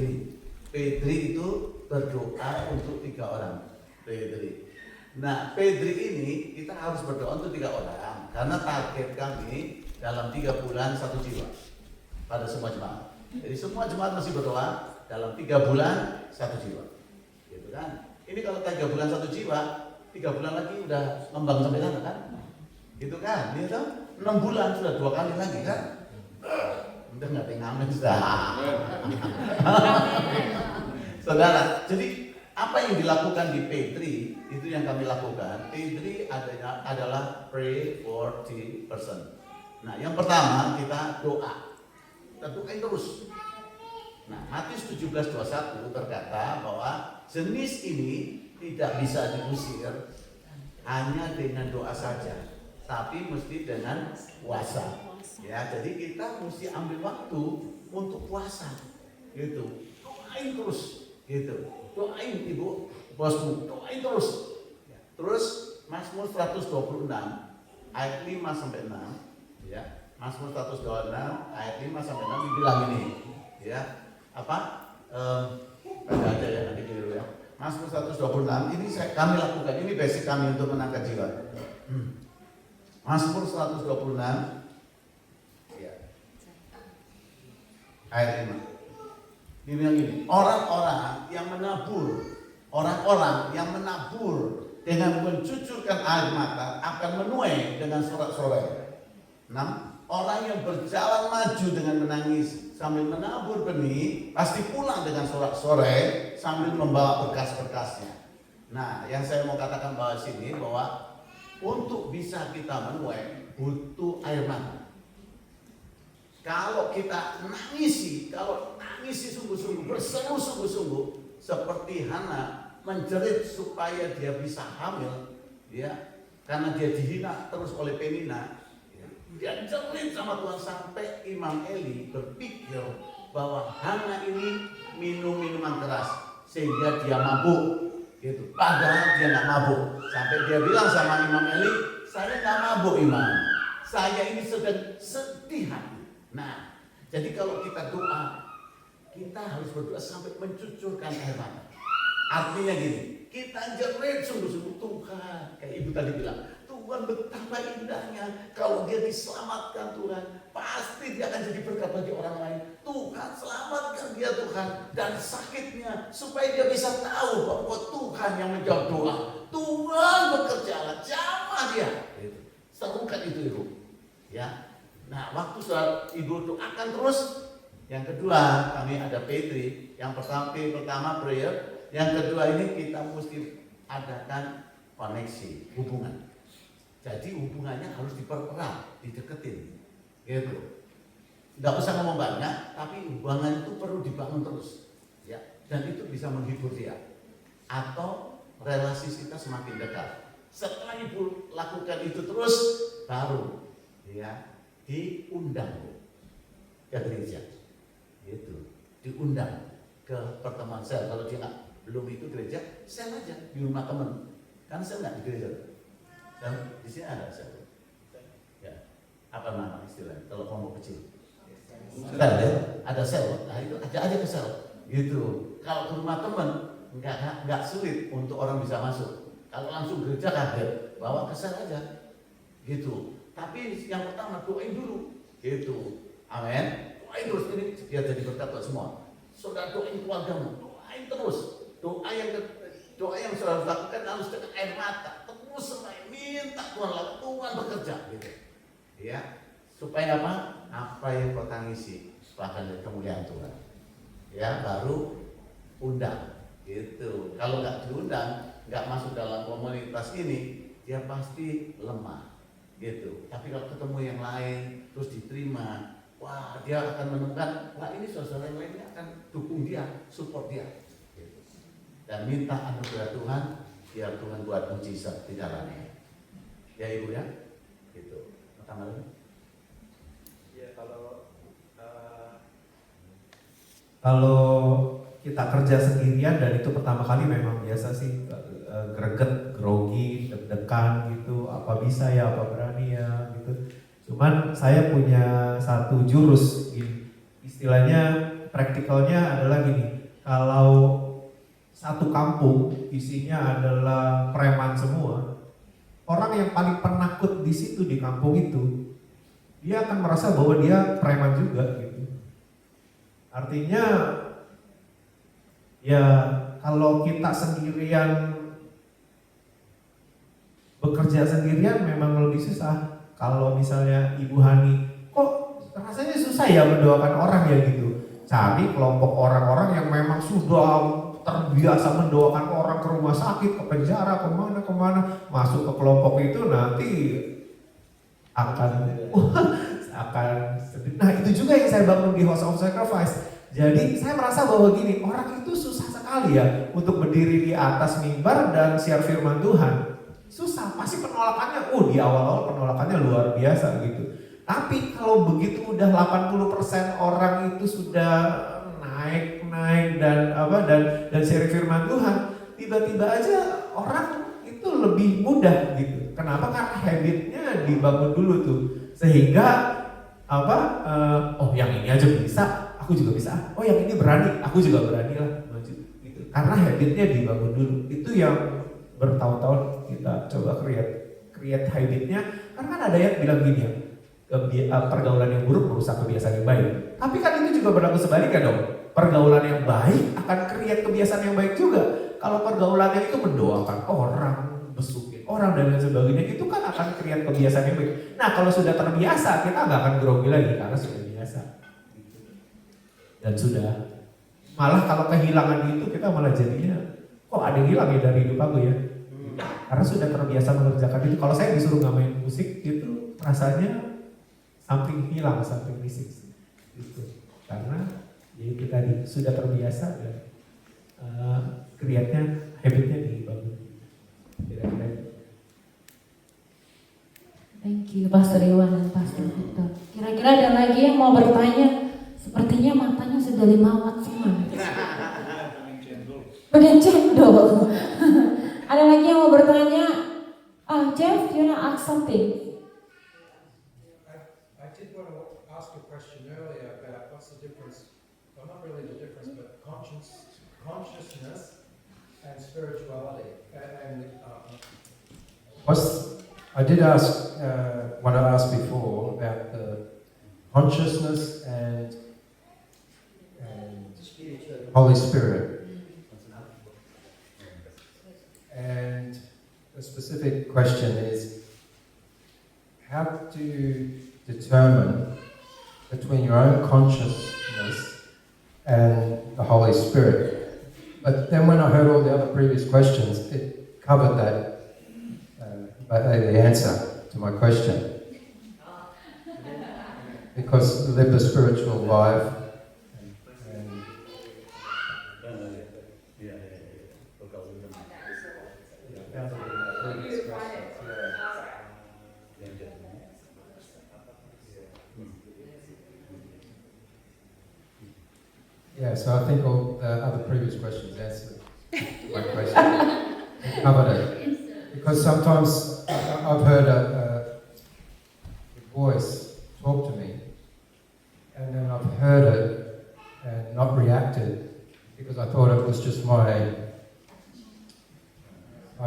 P3 itu berdoa untuk 3 orang. P3. Nah, P3 ini kita harus berdoa untuk 3 orang karena target kami dalam 3 bulan 1 jiwa pada semua jemaat. Jadi semua jemaat mesti berdoa dalam 3 bulan 1 jiwa. Gitu kan? Ini kalau 3 bulan 1 jiwa, 3 bulan lagi udah ngembang sampai sana kan? Gitu kan? Gitu. 6 bulan sudah 2 kali lagi kan? Udah nggak pengamen sudah. Saudara, jadi apa yang dilakukan di P3 itu yang kami lakukan. P3 adalah pray for the person. Nah, yang pertama kita doa. Kita doain terus. Nah, Matius 17:21 berkata bahwa jenis ini tidak bisa diusir hanya dengan doa saja, tapi mesti dengan puasa. Ya, jadi kita mesti ambil waktu untuk puasa. Gitu. doain terus, gitu. Doain ibu, bosmu, doain terus. Ya. Terus Mazmur 126 ayat 5 sampai 6, ya. Mazmur 126 ayat 5 sampai 6 dibilang ini, ya. Apa? Baca aja ya nanti dulu ya. Mazmur 126 ini kami lakukan, ini basic kami untuk menangkap jiwa. Mazmur 126 ya. Ayat 5. Ini bilang gini, orang-orang yang menabur dengan mencucurkan air mata akan menuai dengan sorak-sorai. 6. Orang yang berjalan maju dengan menangis sambil menabur benih pasti pulang dengan sorak-sorai sambil membawa berkas-berkasnya. Nah, yang saya mau katakan bahwa sini bahwa untuk bisa kita menuai butuh air mata. Kalau kita nangisi sungguh-sungguh, berseru sungguh-sungguh, seperti Hana menjerit supaya dia bisa hamil, ya, karena dia dihina terus oleh Penina, ya. Dia jerit sama Tuhan sampai Imam Eli berpikir bahwa Hana ini minum minuman keras sehingga dia mabuk, gitu. Padahal dia nggak mabuk, sampai dia bilang sama Imam Eli, saya nggak mabuk Imam, saya ini sedang sedih hati. Nah, jadi kalau kita doa, kita harus berdoa sampai mencucurkan air mata. Artinya gini, kita jerit sungguh-sungguh, Tuhan, kayak ibu tadi bilang, Tuhan betapa indahnya kalau dia diselamatkan Tuhan, pasti dia akan jadi berkat bagi orang lain. Tuhan selamatkan dia Tuhan dan sakitnya supaya dia bisa tahu bahwa Tuhan yang menjawab doa. Tuhan bekerjalah, jamah dia. Serukan itu ibu, ya. Nah, waktu saat ibu doakan terus, yang kedua kami ada Petri, yang pertama prayer, yang kedua ini kita mesti adakan koneksi, hubungan. Jadi hubungannya harus dipererat, dideketin, gitu. Nggak usah ngomong banyak, tapi hubungan itu perlu dibangun terus, ya. Dan itu bisa menghibur dia, atau relasi kita semakin dekat. Setelah ibu lakukan itu terus, baru, ya, diundang ke gereja, gitu, diundang ke pertemuan sel. Kalau dia belum itu gereja, sel aja di rumah teman, kan sel nggak di gereja, dan di sini ada sel, ya, apa nama istilahnya kalau kelompok kecil, sel ya, ada sel, nah itu aja ke sel, gitu. Kalau ke rumah teman nggak sulit untuk orang bisa masuk. Kalau langsung gereja kaget, bawa ke sel aja, gitu. Tapi yang pertama doain dulu, gitu. Amin. Doain terus, ini dia jadi berkat buat semua. Saudara doain keluargamu, doain terus. Doa yang saudara lakukan harus dengan air mata. Terus sampai minta Tuhan bekerja, gitu. Ya, supaya apa? Apa yang kau tangisi bahkan dari kemuliaan Tuhan. Ya, baru undang, gitu. Kalau nggak diundang, nggak masuk dalam komunitas ini, dia pasti lemah. Gitu. Tapi kalau ketemu yang lain terus diterima, wah, dia akan menemukan, wah, ini saudara yang lainnya akan dukung dia, support dia, gitu. Dan minta anugerah Tuhan biar Tuhan buat mujizat di dalamnya, ya ibu ya, gitu. Tambah lagi?
Ya
kalau kita kerja sendirian dan itu pertama kali memang biasa sih greget, grogi, deg-degan gitu, apa bisa ya, apa berani ya gitu. Cuman saya punya satu jurus gini, istilahnya praktikalnya adalah gini, kalau satu kampung isinya adalah preman semua, orang yang paling penakut di situ di kampung itu, dia akan merasa bahwa dia preman juga gitu. Artinya ya kalau kita sendirian, bekerja sendirian memang lebih susah. Kalau misalnya Ibu Hani, kok rasanya susah ya mendoakan orang ya gitu. Cari kelompok orang-orang yang memang sudah terbiasa mendoakan orang ke rumah sakit, ke penjara, kemana-kemana. Masuk ke kelompok itu nanti akan sedih. Nah, itu juga yang saya bangun di House of Sacrifice. Jadi saya merasa bahwa gini, orang itu susah sekali ya untuk berdiri di atas mimbar dan share firman Tuhan. Susah, pasti penolakannya, di awal-awal penolakannya luar biasa gitu. Tapi kalau begitu udah 80% orang itu sudah naik naik dan sharing firman Tuhan, tiba-tiba aja orang itu lebih mudah gitu. Kenapa? Karena habitnya dibangun dulu tuh, sehingga oh yang ini aja bisa, aku juga bisa. Oh yang ini berani, aku juga berani lah maju gitu. Karena habitnya dibangun dulu. Itu yang bertahun-tahun kita coba create habitnya. Karena kan ada yang bilang gini ya, pergaulan yang buruk merusak kebiasaan yang baik. Tapi kan itu juga berlaku sebaliknya dong. Pergaulan yang baik akan create kebiasaan yang baik juga. Kalau pergaulannya itu mendoakan orang, besukin orang dan lain sebagainya, itu kan akan create kebiasaan yang baik. Nah kalau sudah terbiasa, kita nggak akan grogi lagi karena sudah biasa. Dan sudah, malah kalau kehilangan itu kita malah jadinya, kok ada yang hilang ya dari hidup aku ya? Karena sudah terbiasa mengerjakan itu. Kalau saya disuruh nggak main musik itu rasanya something hilang, something missing gitu. Karena ya itu tadi sudah terbiasa dan create-nya, habitnya dibangun.
Thank you Pastor Iwan dan Pastor Victor. Kira-kira ada lagi yang mau bertanya? Sepertinya matanya sudah limawat semua. Pengen cendol. Ada lagi yang mau bertanya? Jeff, you wanna ask something?
I did want to ask a question earlier about what's the difference, well not really the difference, but consciousness and spirituality. I did ask, what I asked before about the consciousness and Holy Spirit. And the specific question is, how do you determine between your own consciousness and the Holy Spirit? But then when I heard all the other previous questions, it covered that, the answer to my question. Because live the spiritual life. Yeah, so I think all the other previous questions answered my question. They covered it. Because sometimes I've heard a voice talk to me, and then I've heard it and not reacted because I thought it was just I'm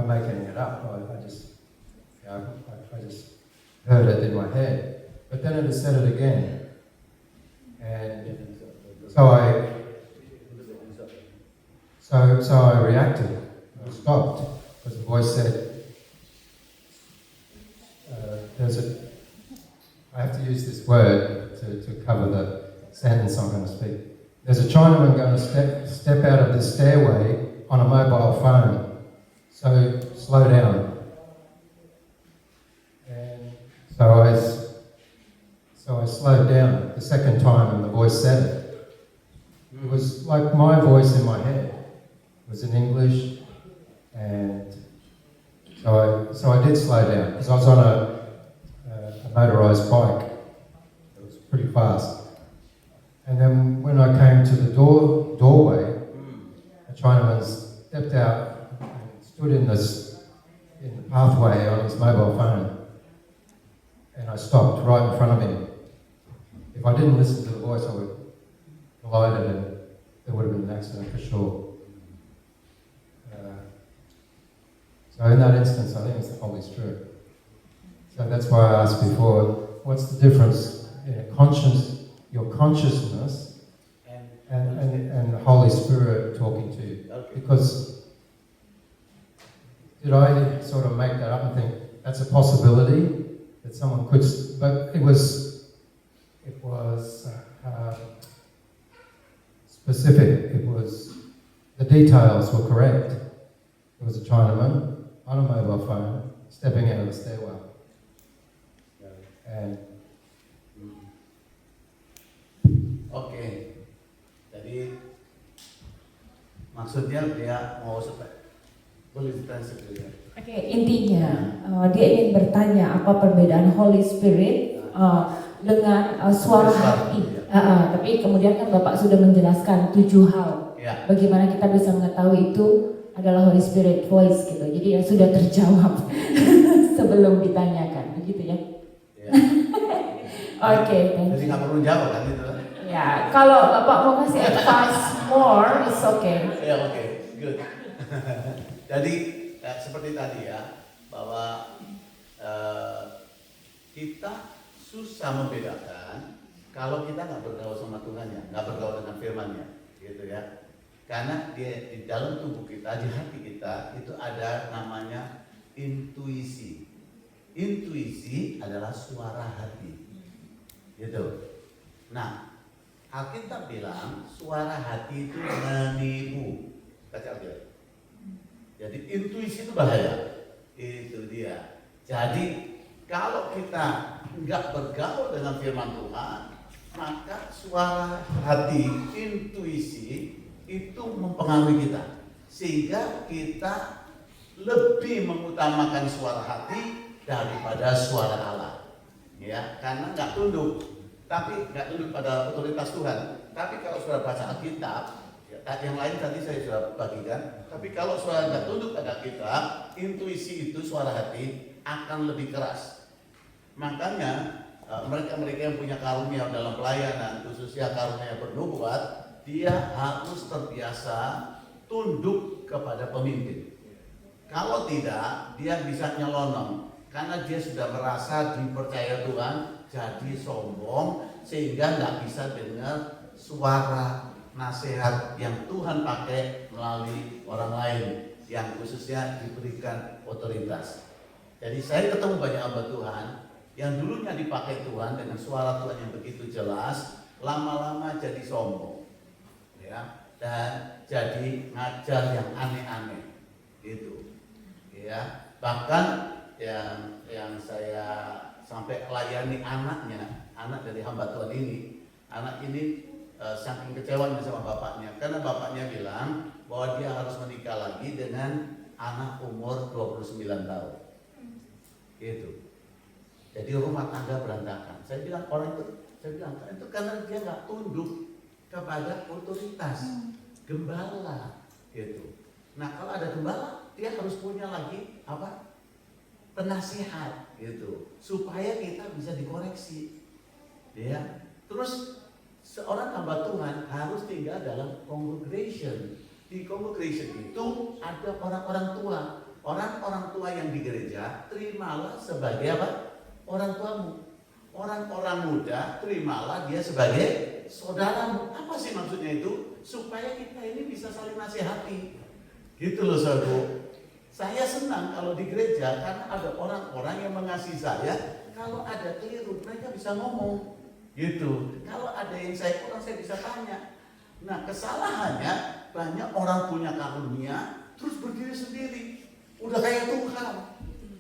making it up. I just heard it in my head. But then it said it again. And so I reacted. I stopped because the voice said, I have to use this word to cover the sentence I'm going to speak. There's a Chinaman going to step out of the stairway on a mobile phone. So slow down. And so I slowed down the second time and the voice said it. It was like my voice in my head. It was in English, and so I did slow down because I was on a motorised bike. It was pretty fast. And then when I came to the doorway, a Chinaman stepped out and stood in the pathway on his mobile phone, and I stopped right in front of him. If I didn't listen to the voice, I would have collided and there would have been an accident for sure. So in that instance, I think it's the Holy Spirit. So that's why I asked before, what's the difference in your consciousness and the Holy Spirit talking to you? Because did I sort of make that up and think that's a possibility that someone could, but it was specific. It was, the details were correct. It was a Chinaman on a mobile phone stepping out of the stairwell. And
Oke, jadi maksudnya dia mau supaya boleh ditranslate dulu ya.
Oke, intinya dia ingin bertanya apa perbedaan Holy Spirit dengan suara hati. Tapi kemudian kan Bapak sudah menjelaskan 7 hal.
Ya.
Bagaimana kita bisa mengetahui itu adalah Holy Spirit voice gitu. Jadi ya sudah terjawab sebelum ditanyakan, begitu ya.
Ya.
Oke.
Jadi nggak perlu jawab kan itu.
Ya, kalau Bapak mau kasih advice more, it's okay.
Ya oke, good. Jadi seperti tadi ya, bahwa kita susah membedakan kalau kita nggak bergaul sama Tuhannya, nggak bergaul dengan firman-Nya, gitu ya. Karena di dalam tubuh kita, di hati kita itu ada namanya intuisi. Intuisi adalah suara hati, gitu. Nah, Alkitab bilang suara hati itu menipu. Baca Alkitab. Jadi intuisi itu bahaya. Itu dia. Jadi kalau kita nggak bergaul dengan firman Tuhan, maka suara hati, intuisi itu mempengaruhi kita, sehingga kita lebih mengutamakan suara hati daripada suara Allah, ya, karena nggak tunduk, tapi nggak tunduk pada otoritas Tuhan. Tapi kalau sudah baca Alkitab, ya, yang lain tadi saya sudah bagikan. Tapi kalau suara nggak tunduk pada Alkitab, intuisi itu suara hati akan lebih keras. Makanya mereka-mereka yang punya karunia dalam pelayanan, khususnya karunia bernubuat, dia harus terbiasa tunduk kepada pemimpin. Kalau tidak, dia bisa nyelonong karena dia sudah merasa dipercaya Tuhan, jadi sombong sehingga nggak bisa dengar suara nasihat yang Tuhan pakai melalui orang lain yang khususnya diberikan otoritas. Jadi saya ketemu banyak hamba Tuhan yang dulunya dipakai Tuhan dengan suara Tuhan yang begitu jelas, lama-lama jadi sombong. Ya, dan jadi ngajar yang aneh-aneh itu, ya. Bahkan yang saya sampai layani anak dari hamba Tuhan ini, anak ini saking kecewanya sama bapaknya, karena bapaknya bilang bahwa dia harus menikah lagi dengan anak umur 29 tahun, itu. Jadi rumah tangga berantakan. Saya bilang itu karena dia nggak tunduk kepada otoritas gembala, gitu. Nah, kalau ada gembala, dia harus punya lagi apa? Penasihat, gitu, supaya kita bisa dikoreksi, ya. Terus seorang hamba Tuhan harus tinggal dalam congregation. Di congregation itu ada orang-orang tua, orang-orang tua yang di gereja terimalah sebagai apa? Orang tuamu. Orang-orang muda terimalah dia sebagai saudaramu. Apa sih maksudnya itu? Supaya kita ini bisa saling nasihati. Gitu loh saudara. Saya senang kalau di gereja karena ada orang-orang yang mengasihi saya. Kalau ada keliru mereka bisa ngomong. Gitu. Kalau ada yang saya kurang saya bisa tanya. Nah, kesalahannya banyak orang punya karunia terus berdiri sendiri. Udah kayak Tuhan.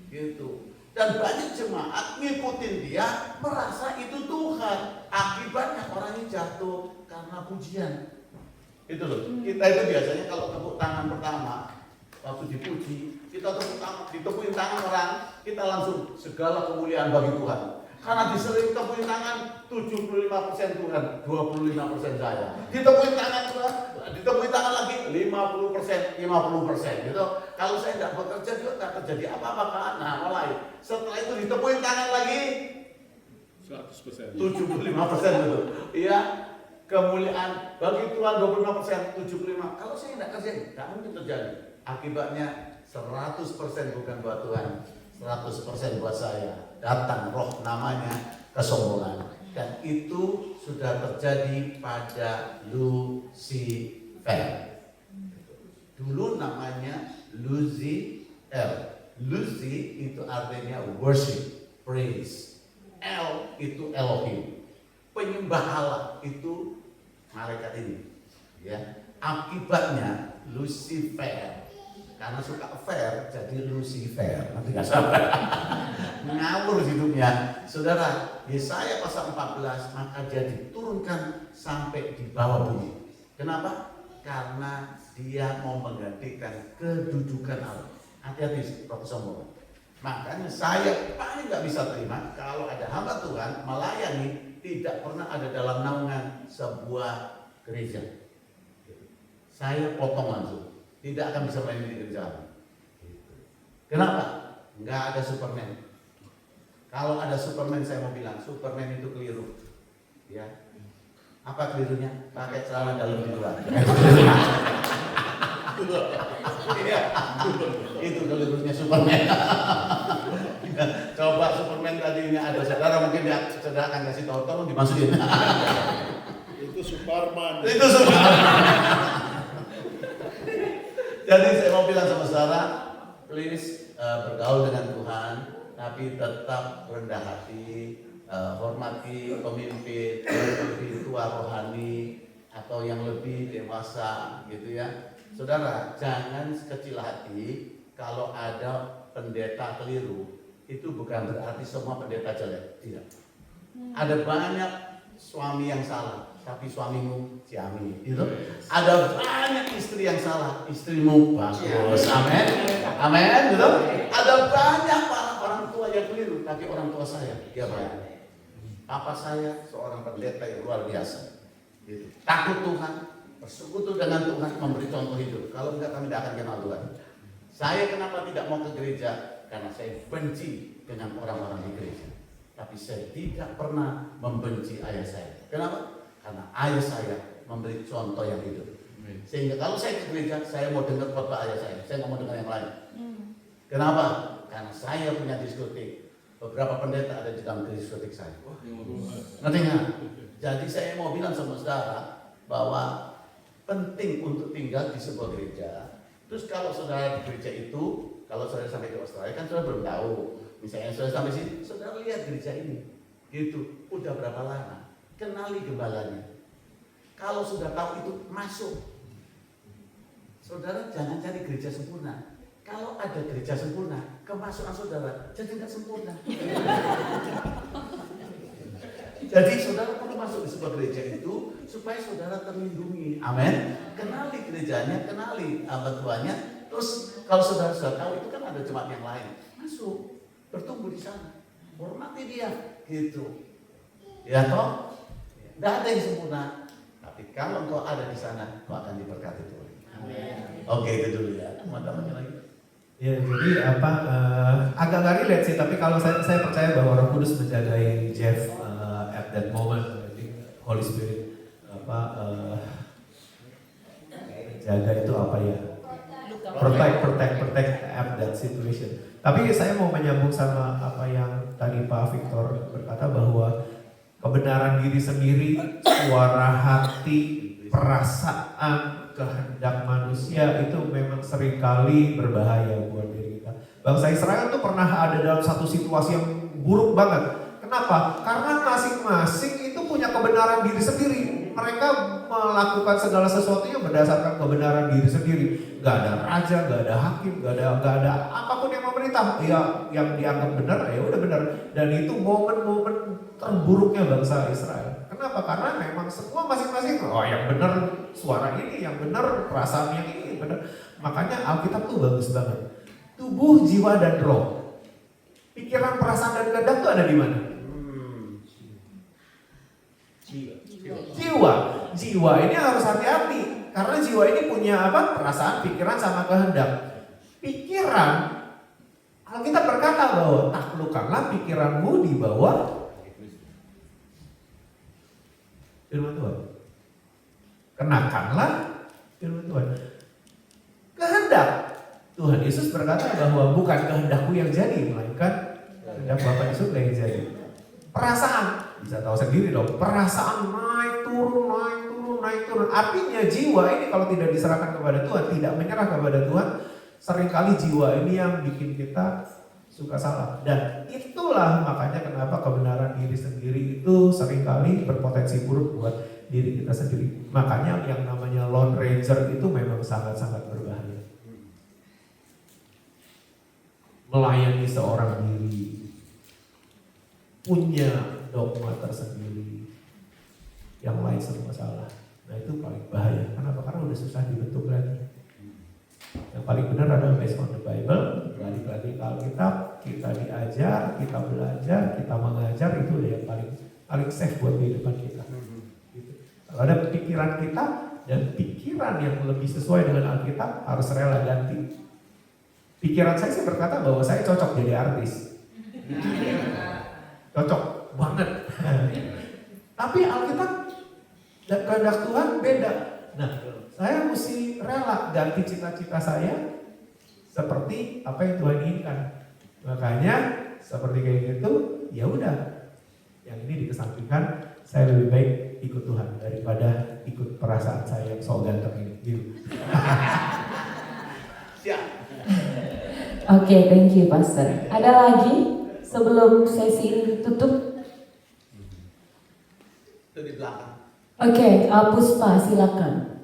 Gitu. Dan banyak jemaat ngikutin dia, merasa itu Tuhan. Akibatnya orangnya jatuh karena pujian. Itu loh. Kita itu biasanya kalau tepuk tangan pertama waktu dipuji, kita ditepuin tangan orang, kita langsung segala kemuliaan bagi Tuhan. Karena disering tepuin tangan 75% Tuhan, 25% saya. Ditepuin tangan lagi 50%, 50% gitu. Kalau saya tidak bekerja juga tidak terjadi apa-apa kan. Nah, mulai setelah itu ditepuin tangan lagi 100%. 75% gitu. Iya. Kemuliaan bagi Tuhan 25%, 75%. Kalau saya tidak kerja, tidak mungkin terjadi. Akibatnya 100% bukan buat Tuhan, 100% buat saya. Datang roh namanya kesombongan. Dan itu sudah terjadi pada Lucifer. Dulu namanya Lucifer. Lucy itu artinya worship, praise. El itu Elohim. Penyembah Allah itu malaikat ini. Ya. Akibatnya Lucifer, karena suka affair jadi Lucifer. Nanti nggak sabar. Ngawur hidupnya. Saudara, Yesaya pasal 14, maka dia diturunkan sampai di bawah bumi. Kenapa? Karena dia mau menggantikan kedudukan Allah. Hati-hati roh kesombongan. Makanya saya paling nggak bisa terima kalau ada hamba Tuhan melayani tidak pernah ada dalam naungan sebuah gereja. Saya potong langsung, tidak akan bisa main di gereja. Kenapa? Nggak ada Superman. Kalau ada Superman, saya mau bilang Superman itu keliru. Ya, apa kelirunya? Pakai celana dalam di luar. Iya, itu kelirunya Superman. Coba Superman tadinya ada saudara, mungkin dia saudara akan kasih tahu, tolong dimasukin.
Itu Superman.
Itu Superman. Jadi saya mau bilang sama saudara, please bergaul dengan Tuhan, tapi tetap rendah hati, hormati pemimpin, lebih tua rohani atau yang lebih dewasa, gitu ya. Saudara, jangan kecil hati kalau ada pendeta keliru. Itu bukan berarti semua pendeta jelek, tidak. Ada banyak suami yang salah, tapi suamimu ciami, gitu. Ada banyak istri yang salah, istrimu bagus, amin, amin, gitu. Ada banyak orang tua yang keliru, tapi orang tua saya dia baik. Papa saya seorang pendeta yang luar biasa, gitu. Takut Tuhan, bersekutu dengan Tuhan, memberi contoh hidup. Kalau enggak kami tidak akan kenal Tuhan. Saya kenapa tidak mau ke gereja? Karena saya benci dengan orang-orang di gereja. Tapi saya tidak pernah membenci ayah saya. Kenapa? Karena ayah saya memberi contoh yang hidup. Sehingga kalau saya ke gereja, saya mau dengar khotbah ayah saya. Saya nggak mau dengar yang lain. Kenapa? Karena saya punya diskotik. Beberapa pendeta ada di dalam diskotik saya. Ngerti nggak? Jadi saya mau bilang sama saudara bahwa penting untuk tinggal di sebuah gereja. Terus kalau saudara di gereja itu, kalau saudara sampai ke Australia kan saudara belum tahu. Misalnya saudara sampai sini, saudara lihat gereja ini, gitu. Udah berapa lama? Kenali gembalanya. Kalau sudah tahu itu masuk. Saudara jangan cari gereja sempurna. Kalau ada gereja sempurna, kemasukan saudara jadi nggak sempurna. Jadi saudara perlu masuk di sebuah gereja itu supaya saudara terlindungi. Amin. Kenali gerejanya, kenali tuannya. Terus kalau saudara sudah tahu itu kan ada jemaat yang lain, masuk, bertumbuh di sana, hormati dia, gitu. Ya toh, tidak ada yang sempurna. Tapi kalau engkau ada di sana, engkau akan diberkati Tuhan. Oke, itu dulu ya. Teman-teman lagi.
Ya, jadi agak nggak relate sih, tapi kalau saya percaya bahwa Roh Kudus menjagai Jeff at that moment. I think Holy Spirit jaga itu apa ya? Protect at that situation. Tapi saya mau menyambung sama apa yang tadi Pak Victor berkata bahwa kebenaran diri sendiri, suara hati, perasaan, kehendak manusia itu memang seringkali berbahaya buat diri kita. Bangsa Israel tuh pernah ada dalam satu situasi yang buruk banget. Kenapa? Karena masing-masing itu punya kebenaran diri sendiri. Mereka melakukan segala sesuatunya berdasarkan kebenaran diri sendiri. Gak ada raja, gak ada hakim, gak ada apapun yang memerintah. Ya, yang dianggap benar, ya udah benar. Dan itu momen-momen terburuknya bangsa Israel. Kenapa? Karena memang semua masing-masing, oh yang benar suara ini, yang benar perasaan yang ini, benar. Makanya Alkitab tuh bagus banget. Tubuh, jiwa, dan roh. Pikiran, perasaan, dan kehendak tuh ada di mana? Jiwa ini harus hati-hati karena jiwa ini punya apa? Perasaan, pikiran, sama kehendak. Pikiran, Alkitab berkata bahwa taklukkanlah pikiranmu di bawah firman Tuhan. Kenakanlah firman Tuhan. Kehendak, Tuhan Yesus berkata bahwa bukan kehendakku yang jadi, melainkan kehendak Bapa di surga yang jadi. Perasaan, bisa tahu sendiri dong, perasaan naik turun. Artinya jiwa ini kalau tidak diserahkan kepada Tuhan, tidak menyerah kepada Tuhan, seringkali jiwa ini yang bikin kita suka salah. Dan itulah makanya kenapa kebenaran diri sendiri itu seringkali berpotensi buruk buat diri kita sendiri. Makanya yang namanya Lone Ranger itu memang sangat-sangat berbahaya. Melayani seorang diri, punya dogma tersendiri, yang lain semua salah. Nah itu paling bahaya. Kenapa? Karena udah susah dibentuk lagi. Yang paling benar adalah based on the Bible. Balik lagi ke Alkitab, kita diajar, kita belajar, kita mengajar, itu udah yang paling paling safe buat kehidupan kita. Gitu. Kalau ada pikiran kita dan pikiran yang lebih sesuai dengan Alkitab harus rela ganti. Pikiran saya sih berkata bahwa saya cocok jadi artis. Cocok banget. Tapi Alkitab dan kehendak Tuhan beda. Nah, saya mesti rela ganti cita-cita saya seperti apa yang Tuhan inginkan. Makanya seperti kayak gitu, ya udah. Yang ini dikesampingkan, saya lebih baik ikut Tuhan daripada ikut perasaan saya yang so ganteng ini. Gitu.
Siap.
Oke, thank you Pastor. Ada lagi sebelum sesi ini ditutup?
Itu di belakang.
Oke, Puspa silakan.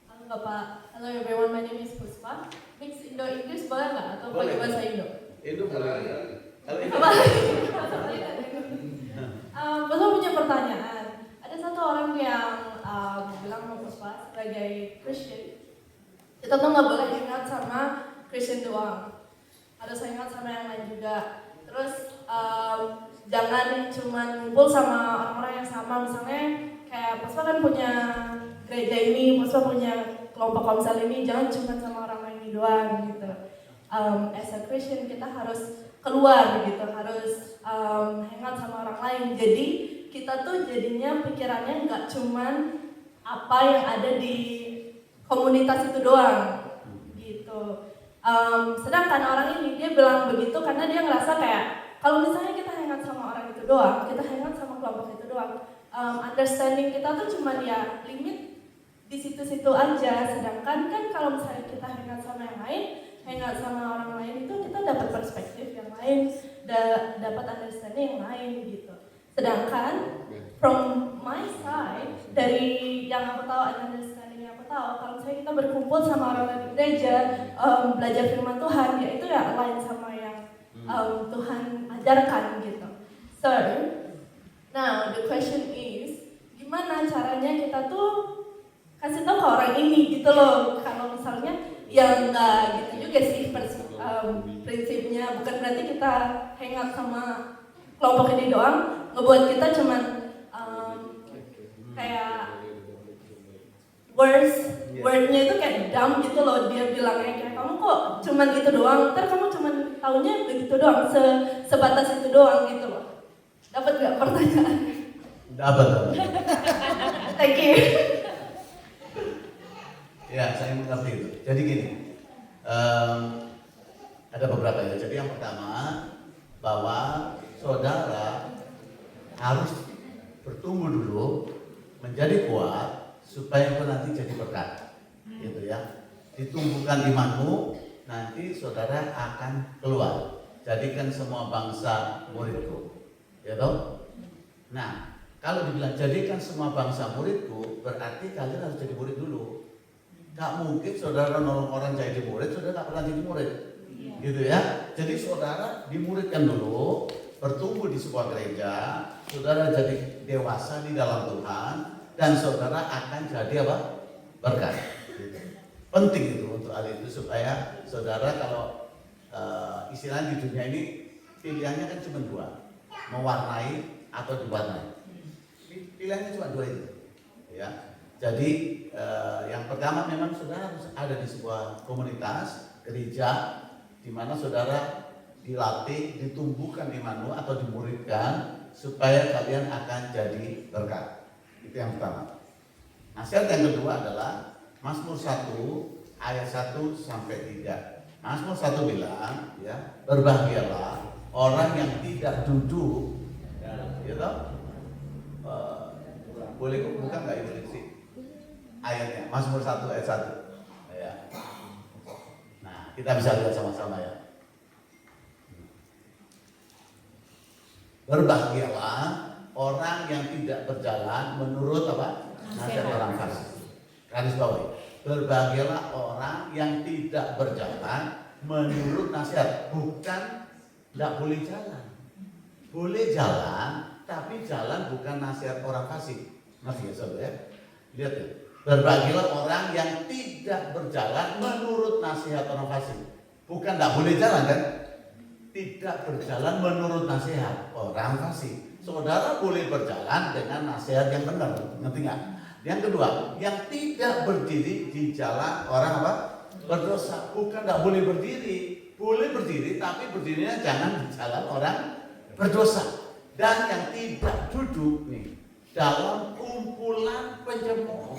Halo Bapak, hello everyone, my name is Puspa. Mix Indo-English boleh nggak? Atau pakai bahasa Indo?
Itu boleh.
Bapak punya pertanyaan. Ada satu orang yang bilang sama Puspa sebagai Christian, kita tuh nggak boleh ingat sama Christian doang, harus ingat sama yang lain juga. Terus jangan cuma ngumpul sama orang-orang yang sama. Misalnya kayak Puspa kan punya gereja ini, Puspa punya kelompok komsel ini, jangan cuma sama orang ini doang gitu. As a Christian kita harus keluar gitu, harus hangout sama orang lain. Jadi kita tuh jadinya pikirannya nggak cuman apa yang ada di komunitas itu doang gitu. Sedangkan orang ini dia bilang begitu karena dia ngerasa kayak kalau misalnya kita hangout sama orang itu doang, kita hangout sama kelompok itu doang, understanding kita tuh cuman ya limit di situ-situ aja. Sedangkan kan kalau misalnya kita hangout sama yang lain, hangout sama orang lain itu kita dapat perspektif yang lain, dapat understanding yang lain gitu. Sedangkan from my side, dari yang aku tahu, understanding yang aku tahu, kalau misalnya kita berkumpul sama orang-orang di gereja, belajar firman Tuhan, ya itu ya align sama yang Tuhan ajarkan gitu. So, now the question is, gimana caranya kita tuh kasih tahu ke orang ini gitu loh. Kalau misalnya ya enggak gitu juga sih prinsipnya, bukan berarti kita hangout sama kelompok ini doang ngebuat kita cuman kayak wordnya itu kayak dumb gitu loh. Dia bilangnya kayak kamu kok cuman gitu doang, ntar kamu cuman taunya begitu doang, sebatas itu doang gitu loh. Dapat gak pertanyaan?
Dapat.
Thank you.
Ya, saya mengerti itu. Jadi gini, ada beberapa ya. Jadi yang pertama, bahwa saudara harus bertumbuh dulu, menjadi kuat, supaya itu nanti jadi berkat. Gitu ya. Ditumbuhkan imanmu, nanti saudara akan keluar. Jadikan semua bangsa muridku. Ya toh? Nah, kalau dibilang jadikan semua bangsa muridku, berarti kalian harus jadi murid dulu. Gak mungkin saudara nolong orang jadi murid, saudara gak pernah jadi murid. Gitu ya. Jadi saudara dimuridkan dulu, bertumbuh di sebuah gereja, saudara jadi dewasa di dalam Tuhan, dan saudara akan jadi apa? Berkat. Gitu. Penting itu untuk hal itu, supaya saudara kalau istilahnya di dunia ini pilihannya kan cuma dua, mewarnai atau diwarnai. Pilihannya cuma dua itu. Ya. Jadi yang pertama memang saudara harus ada di sebuah komunitas gereja di mana saudara dilatih, ditumbuhkan imanmu atau dimuridkan supaya kalian akan jadi berkat. Itu yang pertama. Nasihat yang kedua adalah Mazmur 1 ayat 1 sampai 3. Mazmur 1 bilang ya, berbahagialah orang yang tidak duduk ya, boleh bukan nggak ibu sih ayatnya, Mazmur 1 ayat 1 ya. Nah, kita bisa lihat sama-sama ya. Berbahagialah orang yang tidak berjalan menurut apa? Nasihat orang fasik. Garis bawahi. Berbahagialah orang yang tidak berjalan menurut nasihat, bukan tidak boleh jalan. Boleh jalan, tapi jalan bukan nasihat orang fasik. Ngerti ya saudara ya? Lihat ya. Berbahagialah orang yang tidak berjalan menurut nasihat orang fasik. Bukan tidak boleh jalan kan? Tidak berjalan menurut nasihat orang fasik. Saudara boleh berjalan dengan nasihat yang benar, ngerti nggak? Yang kedua, yang tidak berdiri di jalan orang apa? Berdosa. Bukan tidak boleh berdiri, boleh berdiri, tapi berdirinya jangan di jalan orang berdosa. Dan yang tidak duduk nih dalam kumpulan pencemooh.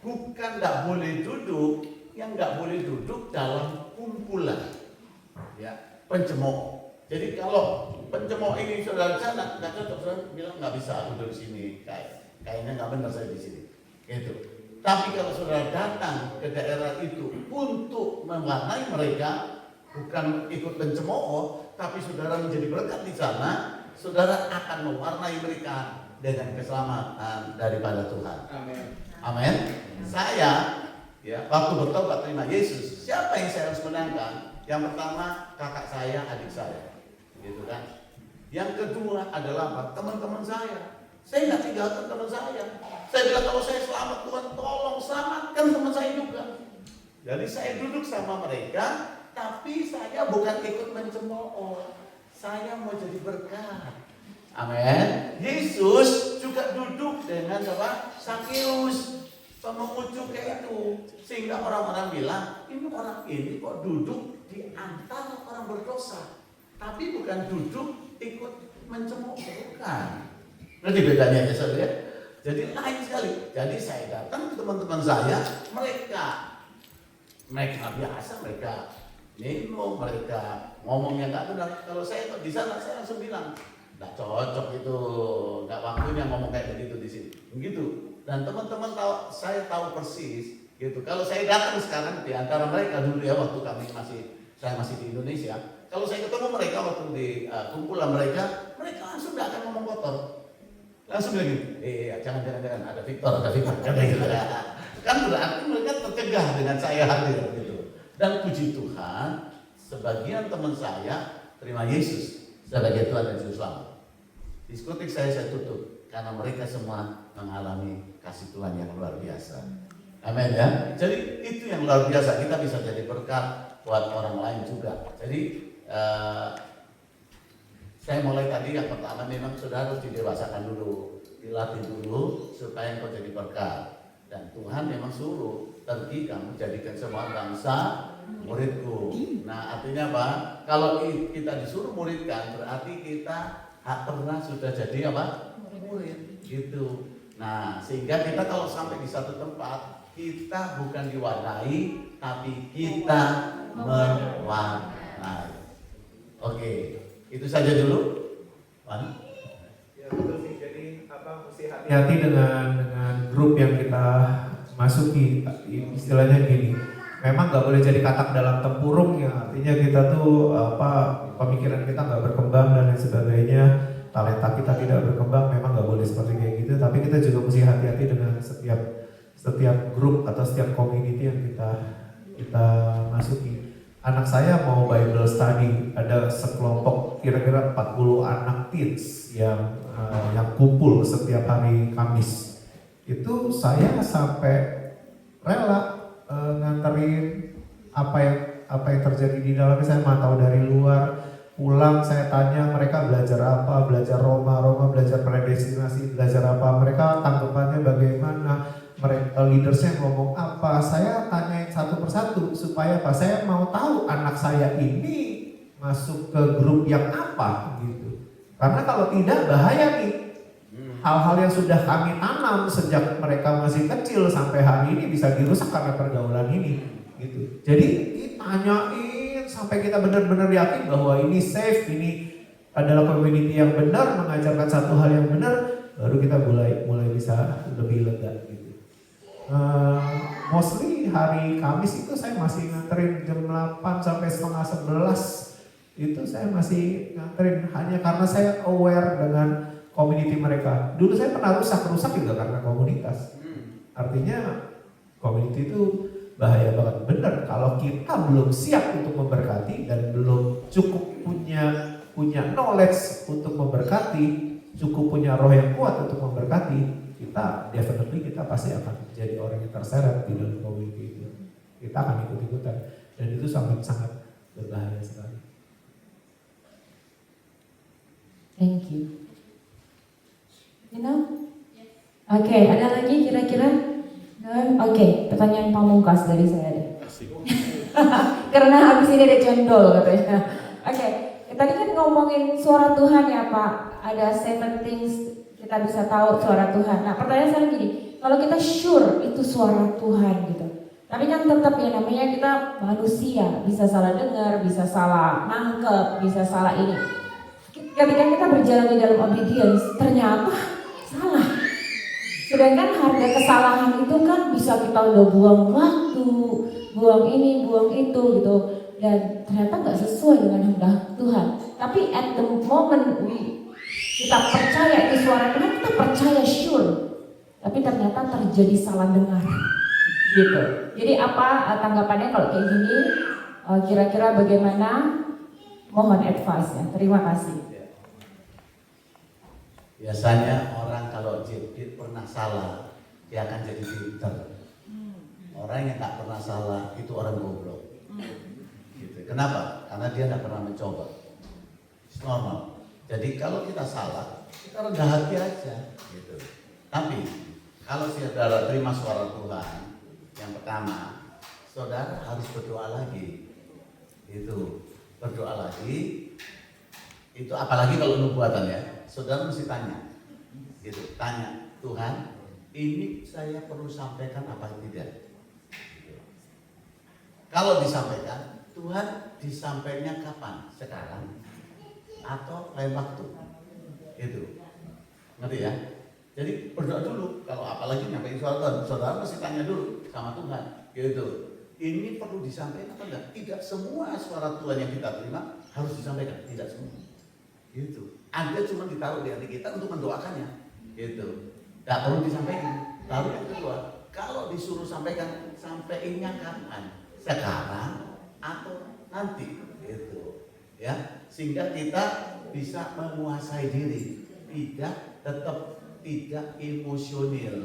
Bukan tidak boleh duduk, yang nggak boleh duduk dalam kumpulan ya pencemooh. Jadi kalau pencemooh ini saudara sana nggak cocok, saudara bilang nggak bisa duduk di sini, kayaknya nggak benar saya di sini, gitu. Tapi kalau saudara datang ke daerah itu untuk mewarnai mereka, bukan ikut pencemooh, tapi saudara menjadi berkat di sana, saudara akan mewarnai mereka dengan keselamatan daripada Tuhan.
Amin.
Amin. Saya ya waktu bertobat terima Yesus, siapa yang saya harus menangkan? Yang pertama kakak saya, adik saya, gitu kan. Yang kedua adalah apa? Teman-teman saya. Saya nggak tinggalkan teman saya. Saya bilang kalau saya selamat, Tuhan tolong selamatkan teman saya juga. Jadi saya duduk sama mereka, tapi saya bukan ikut mencemooh. Saya mau jadi berkat. Amin. Yesus juga duduk dengan apa? Sakeus, pengemucuk kayak itu, sehingga orang-orang bilang ini orang ini kok duduk di antara orang berdosa, tapi bukan duduk ikut mencemooh, bukan. Nanti bedanya ya saudara. Jadi lain sekali. Jadi saya datang ke teman-teman saya, mereka biasa, mereka minum, mereka ngomongnya nggak benar. Kalau saya di sana saya langsung bilang nggak cocok itu, nggak waktunya ngomong kayak begitu di sini, begitu. Dan teman-teman tahu, saya tahu persis, gitu. Kalau saya datang sekarang di antara mereka dulu ya waktu saya masih di Indonesia, kalau saya ketemu mereka waktu di kumpulan mereka langsung nggak akan ngomong kotor, langsung bilang jangan ada Victor, kan berarti mereka tercegah dengan saya hadir, gitu. Dan puji Tuhan, sebagian teman saya terima Yesus sebagai Tuhan dan Juru Selamat. Diskotik saya tutup karena mereka semua mengalami kasih Tuhan yang luar biasa. Amin ya. Jadi itu yang luar biasa, kita bisa jadi berkat buat orang lain juga. Jadi saya mulai tadi yang pertama memang sudah harus didewasakan dulu, dilatih dulu supaya engkau jadi berkat. Dan Tuhan memang suruh, pergi kamu jadikan semua bangsa muridku. Nah artinya apa? Kalau kita disuruh muridkan, berarti kita pernah sudah jadi apa? Murid gitu. Nah sehingga kita kalau sampai di satu tempat, kita bukan diwarnai, tapi kita mewarnai. Oke, itu saja dulu.
Ya betul sih. Jadi mesti hati-hati dengan grup yang kita masuki. Istilahnya gini, memang nggak boleh jadi katak dalam tempurung ya. Artinya kita tuh pemikiran kita nggak berkembang dan lain sebagainya, talenta kita tidak berkembang. Memang nggak boleh seperti kayak gitu. Tapi kita juga mesti hati-hati dengan setiap grup atau setiap community yang kita masuki. Anak saya mau Bible study, ada sekelompok kira-kira 40 anak teens yang kumpul setiap hari Kamis. Itu saya sampai rela nganterin apa yang terjadi di dalamnya. Saya mantau dari luar, pulang saya tanya mereka belajar apa, belajar Roma, belajar predestinasi, belajar apa, mereka tanggapannya bagaimana, mereka leadersnya ngomong apa. Saya tanyain satu persatu supaya saya mau tahu anak saya ini masuk ke grup yang apa gitu. Karena kalau tidak bahaya nih. Hal-hal yang sudah kami tanam sejak mereka masih kecil sampai hari ini bisa dirusak karena pergaulan ini gitu. Jadi ditanyain sampai kita benar-benar yakin bahwa ini safe, ini adalah community yang benar, mengajarkan satu hal yang benar, baru kita mulai bisa lebih lega gitu. Mostly hari Kamis itu saya masih nganterin jam 8 sampai setengah 11. Itu saya masih nganterin hanya karena saya aware dengan community mereka. Dulu saya pernah rusak juga karena komunitas. Artinya community itu bahaya banget. Bener, kalau kita belum siap untuk memberkati dan belum cukup punya knowledge untuk memberkati, cukup punya roh yang kuat untuk memberkati, kita definitely kita pasti akan jadi orang yang terseret di dalam community itu. Kita akan ikut-ikutan dan itu sangat-sangat berbahaya sekali.
Thank you. You know? Oke, ada lagi kira-kira? Oke, pertanyaan pamungkas dari saya deh. Karena habis ini ada cendol katanya. Oke, tadi kan ngomongin suara Tuhan ya Pak. Ada 7 things kita bisa tahu suara Tuhan. Nah pertanyaan saya gini, kalau kita sure itu suara Tuhan gitu. Tapi kan tetap ya namanya kita manusia, bisa salah dengar, bisa salah nangkep, bisa salah ini. Ketika kita berjalan di dalam obedience, ternyata salah. Sedangkan harga kesalahan itu kan bisa kita udah buang waktu, buang ini, buang itu gitu, dan ternyata nggak sesuai dengan kehendak Tuhan. Tapi at the moment kita percaya itu suara Tuhan, kita percaya sure. Tapi ternyata terjadi salah dengar, gitu. Jadi apa tanggapannya kalau kayak gini? Kira-kira bagaimana? Mohon advice-nya. Terima kasih.
Biasanya orang kalau dia pernah salah, dia akan jadi pinter. Orang yang tak pernah salah itu orang goblok. Gitu. Kenapa? Karena dia nggak pernah mencoba. It's normal. Jadi kalau kita salah, kita rendah hati aja. Gitu. Tapi kalau saudara terima suara Tuhan, yang pertama, saudara harus berdoa lagi. Itu berdoa lagi. Itu apalagi kalau nubuatan ya. Saudara mesti tanya, gitu, tanya Tuhan, ini saya perlu sampaikan apa tidak? Gitu. Kalau disampaikan, Tuhan disampaikannya kapan? Sekarang atau lain waktu? Itu, ngerti ya? Jadi berdoa dulu. Kalau apalagi nyampein suara Tuhan, saudara mesti tanya dulu sama Tuhan. Gitu. Ini perlu disampaikan apa enggak? Tidak semua suara Tuhan yang kita terima harus disampaikan, tidak semua. Gitu. Ada cuma ditaruh di hati kita untuk mendoakannya, gitu. Tidak perlu disampaikan. Lalu yang kedua, kalau disuruh sampaikan, sampainya kapan? Sekarang atau nanti, gitu. Ya, sehingga kita bisa menguasai diri, tetap tidak emosional,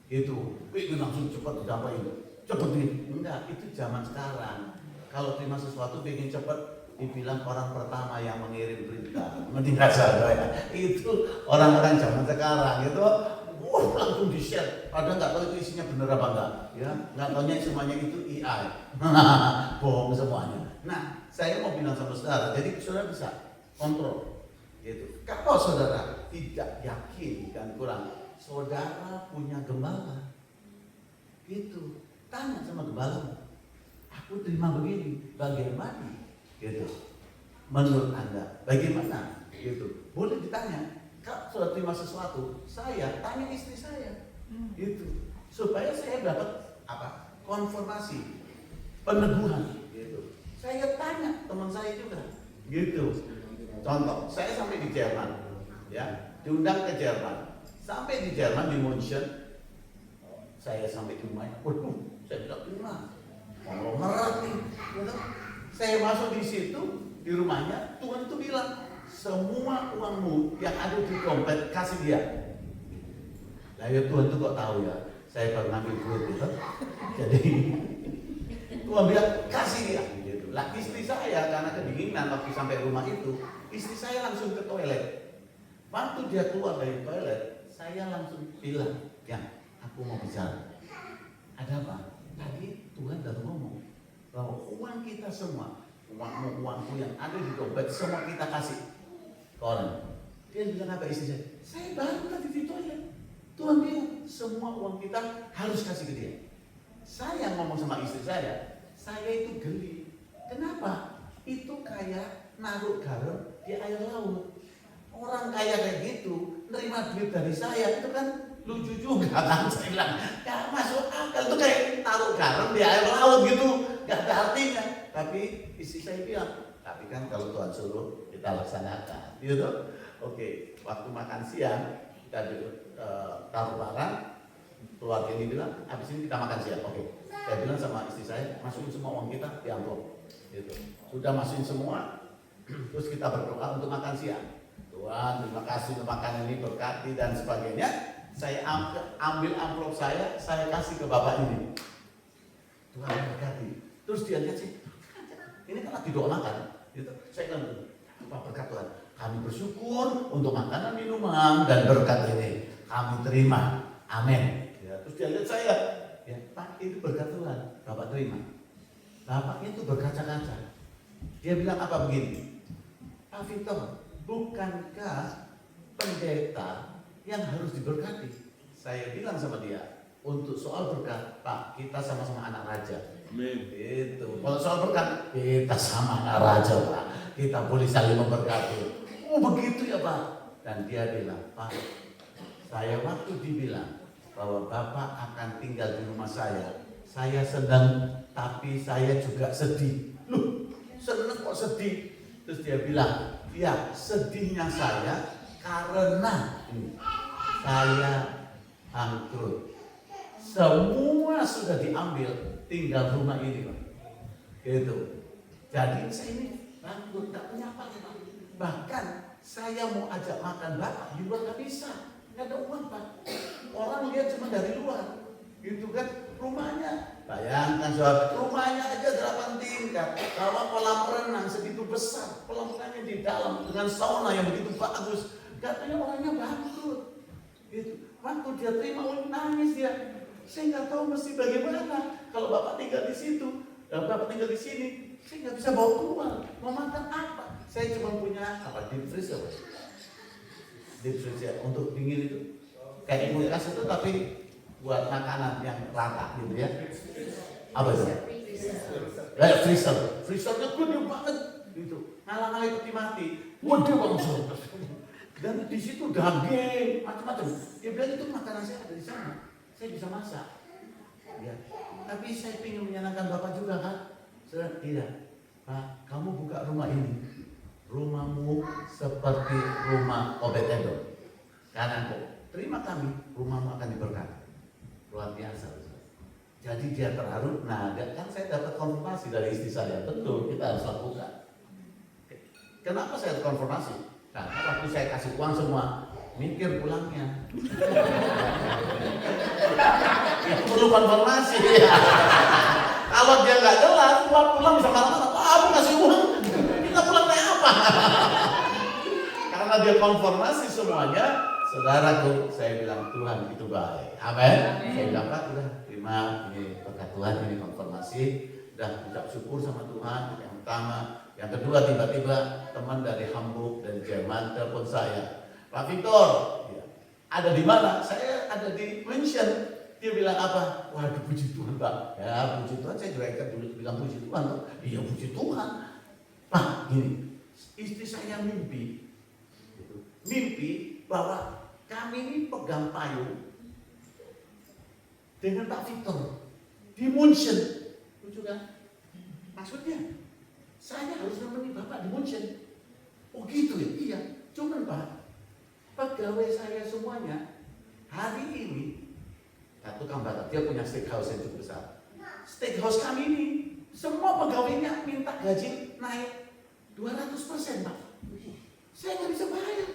gitu. Itu langsung cepat disampaikan, cepat enggak. Itu zaman sekarang. Kalau terima sesuatu pengen cepat. Dibilang orang pertama yang mengirim berita, nggak salah ya. Itu orang-orang zaman sekarang itu, langsung di share. Padahal nggak tahu itu isinya benar apa enggak, ya. Nggak tahunya semuanya itu AI, bohong semuanya. Nah, saya mau bilang sama saudara, jadi saudara bisa kontrol, gitu. Kalau saudara tidak yakin dan kurang, saudara punya gembala, gitu. Tanya sama gembala, aku terima begini, bagaimana? Gitu. Menurut Anda bagaimana? Gitu. Boleh ditanya. Kalau sudah terima sesuatu, saya tanya istri saya. Gitu. Supaya saya dapat apa? Konfirmasi, peneguhan. Gitu. Saya tanya teman saya juga. Gitu. Contoh, saya sampai di Jerman, ya, diundang ke Jerman. Sampai di Jerman di München, saya sampai di rumah. Waduh, saya tidak terima. Kalau merat nih, gitu. Saya masuk di situ, di rumahnya, Tuhan itu bilang, semua uangmu yang ada di dompet kasih dia. Nah ya Tuhan itu kok tahu ya, saya baru ngambil duit gitu. Jadi Tuhan bilang kasih dia. Gitu. Lah istri saya karena kedinginan waktu sampai rumah itu, istri saya langsung ke toilet. Waktu dia keluar dari toilet, saya langsung bilang, ya aku mau bicara. Ada apa? Tadi Tuhan udah ngomong bahwa uang kita semua, uangku yang ada di dompet semua kita kasih ke orang. Dia bilang apa istri saya? Saya baru tadi di toilet. Tuhan bilang semua uang kita harus kasih ke dia. Saya ngomong sama istri saya itu geli. Kenapa? Itu kayak naruh garam di air laut. Orang kaya kayak gitu, nerima duit dari saya itu kan lucu juga kan. Saya bilang, ya masuk akal, itu kayak taruh garam di air laut gitu, gak ada artinya. Tapi istri saya bilang, tapi kan kalau Tuhan suruh kita laksanakan, gitu. Oke, waktu makan siang kita taruh barang, keluarga ini bilang, habis ini kita makan siang. Oke, saya bilang sama istri saya, masukin semua uang kita di amplop, gitu. Sudah masukin semua, terus kita berdoa untuk makan siang. Tuhan, terima kasih untuk makanan ini berkati dan sebagainya. Saya ambil amplop saya kasih ke bapak ini. Tuhan berkati. Terus dia lihat sih, ini kan lagi doa makan. Gitu. Saya bilang, Pak berkat Tuhan. Kami bersyukur untuk makanan, minuman, dan berkat ini. Kami terima. Amin. Ya, terus dia lihat saya, ya, Pak itu berkat Tuhan. Bapak terima. Bapaknya itu berkaca-kaca. Dia bilang apa begini? Pak Victor, bukankah pendeta yang harus diberkati? Saya bilang sama dia, untuk soal berkat, Pak, kita sama-sama anak raja. Amin. Itu. Kalau soal berkat, kita sama anak raja, Pak. Kita boleh saling memberkati. Oh begitu ya, Pak. Dan dia bilang, Pak, saya waktu dibilang bahwa Bapak akan tinggal di rumah saya senang, tapi saya juga sedih. Loh, senang kok sedih? Terus dia bilang, ya sedihnya saya karena saya bangkrut. Semua sudah diambil, tinggal rumah ini, Pak. Gitu. Jadi saya ini bangkrut, gak punya apa-apa. Bahkan saya mau ajak makan Bapak di luar gak bisa, gak ada uang, Pak. Orang lihat cuma dari luar, gitu kan? Rumahnya, bayangkan soal rumahnya aja 8 tingkat. Kalau kolam renang segitu besar, kolam renangnya di dalam dengan sauna yang begitu bagus. Katanya orangnya bangkrut. Gitu. Waktu dia terima nangis dia. Saya nggak tahu mesti bagaimana. Kalau Bapak tinggal di situ, dan Bapak tinggal di sini, saya nggak bisa bawa keluar. Mau makan apa? Saya cuma punya apa? Deep freezer. Deep freezer untuk dingin itu. Kayak kulkas itu tapi buat makanan yang rata gitu ya. Apa itu? Kayak freezer. Freezernya gede banget gitu. Ngalang-ngalang peti mati. Waduh langsung. Dan di situ daging macam-macam. Dia bilang itu makanan saya ada di sana. Saya bisa masak. Ya. Tapi saya ingin menyenangkan Bapak juga kan. Saya tidak. Pak, kamu buka rumah ini. Rumahmu seperti rumah Obed-Edom. Karena terima kami, rumahmu akan diberkati. Luar biasa. Jadi dia terharu. Nah, kan saya dapat konfirmasi dari istri saya. Betul, kita harus lakukan. Kenapa saya konfirmasi? Karena waktu saya kasih uang semua, mikir pulangnya. Itu perlu konfirmasi. Kalau dia nggak jelas, pulang bisa marah-marah. Aku kasih uang, kita pulang kayak apa? Karena dia konfirmasi semuanya. Saudaraku, saya bilang Tuhan itu baik. Amin. Saya bilang Pak, udah terima ini berkat Tuhan, ini konfirmasi. Udah ucap syukur sama Tuhan yang pertama. Yang kedua tiba-tiba teman dari Hamburg dari Jerman telepon saya, Pak Victor, ya, ada di mana? Saya ada di München. Dia bilang apa? Waduh puji Tuhan Pak. Ya puji Tuhan, saya juga ikut dulu bilang puji Tuhan. Iya puji Tuhan. Pak gini, istri saya mimpi bahwa kami ini pegang payung dengan Pak Victor di München. Lucu kan? Maksudnya saya harus nemenin Bapak di München. Oh gitu ya? Iya. Cuman Pak, pegawai saya semuanya hari ini, tukang bakar, dia punya steakhouse yang cukup besar. Steakhouse kami ini, semua pegawainya minta gaji naik 200%, Pak. Saya nggak bisa bayar.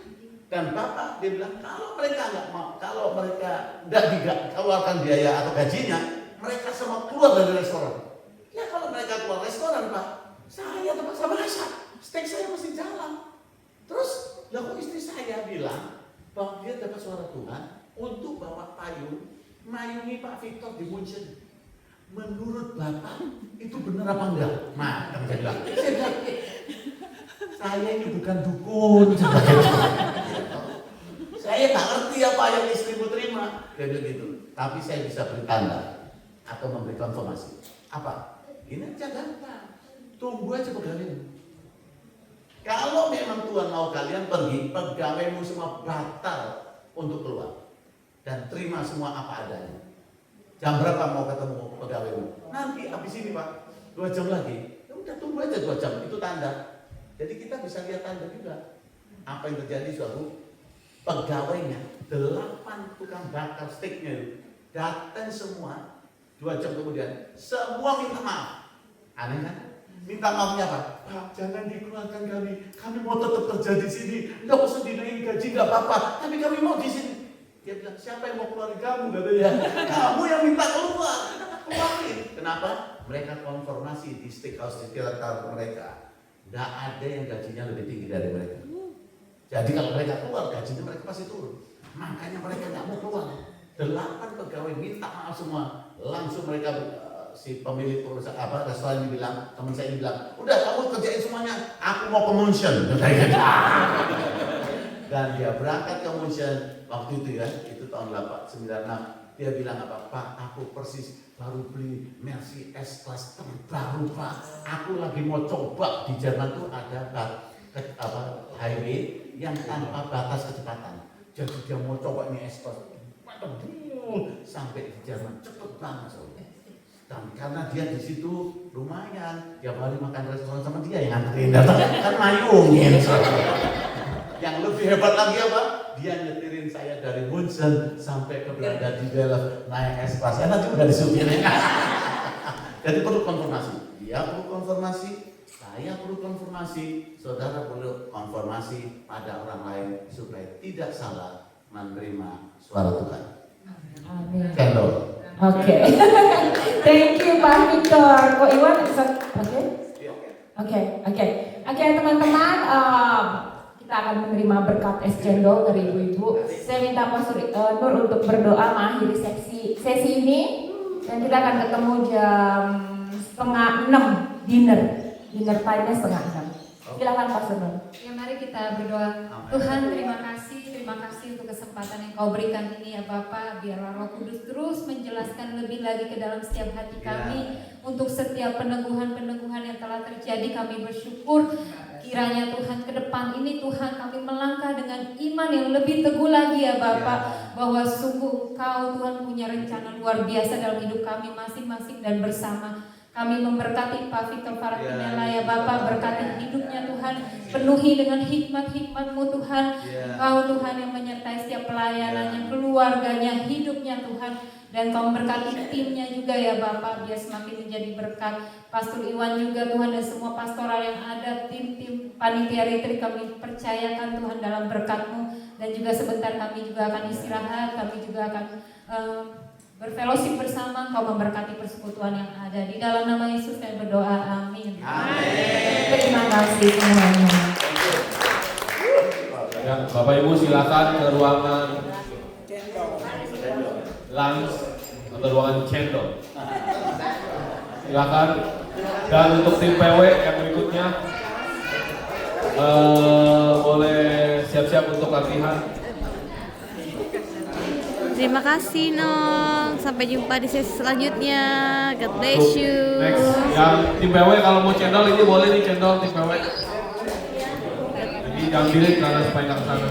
Dan Bapak dia bilang kalau mereka nggak mau, kalau mereka tidak keluarkan biaya atau gajinya, mereka semua keluar dari restoran. Ya kalau mereka keluar restoran, Pak, saya terpaksa masak. Steak saya masih jalan. Terus, lalu istri saya bilang bahwa dia dapat suara Tuhan untuk bawa payung mayungi Pak Victor di München. Menurut Bapak itu benar apa enggak? Nah, saya bilang, saya ini bukan dukun. Saya tak ngerti apa yang istrimu terima. Dia bilang gitu. Tapi saya bisa beri tanda atau memberi konfirmasi. Apa? Ini Jakarta. Tunggu aja pegawaimu. Kalau memang Tuhan mau kalian pergi, pegawaimu semua batal untuk keluar. Dan terima semua apa adanya. Jam berapa mau ketemu pegawaimu? Nanti habis ini Pak, 2 jam lagi. Ya udah tunggu aja 2 jam, itu tanda. Jadi kita bisa lihat tanda juga. Apa yang terjadi suatu pegawainya, 8 tukang bakar steaknya datang semua 2 jam kemudian, semua minta maaf. Aneh kan? Minta maafnya apa? Pak, jangan dikeluarkan kami mau tetap kerja di sini. Nggak usah dinaikin gaji, nggak apa-apa. Tapi kami mau di sini. Dia bilang, siapa yang mau keluarin kamu katanya? Kamu yang minta keluar, keluarin. Kenapa? Mereka konformasi di steakhouse di sekitar mereka. Nggak ada yang gajinya lebih tinggi dari mereka. Jadi kalau mereka keluar, gajinya mereka pasti turun. Makanya mereka nggak mau keluar. 8 pegawai minta maaf semua. Langsung mereka si pemilik perusahaan restoran ini bilang, teman saya ini bilang, udah kamu kerjain semuanya, aku mau ke Munchen. Dan dia berangkat ke Munchen waktu itu ya, itu tahun 96. Dia bilang apa? Pak, aku persis baru beli Mercy S-Class terbaru Pak. Aku lagi mau coba di Jerman tuh ada highway yang tanpa batas kecepatan. Jadi dia mau coba ini S-Class. Sampai di Jerman cepet banget soalnya. Dan karena dia di situ lumayan, tiap hari makan restoran sama dia yang nganterin datang kan mayungin. Yang lebih hebat lagi apa? Dia nyetirin saya dari Munchen sampai ke Belanda di Delft naik S-Class. Nanti udah disupirin. Jadi perlu konfirmasi. Dia perlu konfirmasi, saya perlu konfirmasi, saudara perlu konfirmasi pada orang lain supaya tidak salah menerima suara Tuhan.
Amin.
Cendol.
Oke. Thank you Pak Victor. Kok Iwan bisa? Oke, teman-teman, kita akan menerima berkat es cendol dari ibu-ibu. Saya minta Pastor Nur untuk berdoa mengakhiri sesi ini, dan kita akan ketemu jam 5:30 dinner time-nya 5:30. Silakan Pastor Nur.
Ya, mari kita berdoa. Tuhan, terima kasih untuk kesempatan yang Kau berikan ini ya Bapa. Biarlah Roh Kudus terus menjelaskan lebih lagi ke dalam setiap hati kami. Untuk setiap peneguhan-peneguhan yang telah terjadi, kami bersyukur. Kiranya Tuhan ke depan ini Tuhan kami melangkah dengan iman yang lebih teguh lagi ya Bapa. Bahwa sungguh Kau Tuhan punya rencana luar biasa dalam hidup kami masing-masing dan bersama. Kami memberkati Pak Victor Faratinella ya Bapa, berkati hidupnya Tuhan, penuhi dengan hikmat-hikmat-Mu Tuhan. Kau Tuhan yang menyertai setiap pelayanannya, keluarganya, hidupnya Tuhan. Dan Kau memberkati timnya juga ya Bapa, biar semakin menjadi berkat. Pastor Iwan juga Tuhan dan semua pastoral yang ada, tim-tim panitia retreat kami percayakan Tuhan dalam berkat-Mu. Dan juga sebentar kami juga akan istirahat, kami juga akan berfellowship bersama. Kau memberkati persekutuan yang ada. Di dalam nama Yesus kami berdoa, amin. Terima kasih semuanya.
Ya, Bapak Ibu silakan ke ruangan lunch atau ruangan cendol. Silakan. Dan untuk tim PW yang berikutnya boleh siap-siap untuk latihan.
Terima kasih Nong. Sampai jumpa di sesi selanjutnya. God bless you.
Next, yang tim PW kalau mau cendol ini boleh nih cendol tim PW. Jadi diambilin karena supaya nggak kesana.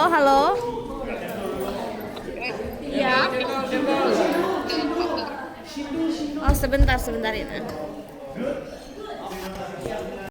Halo. Iya. Oh sebentar ini.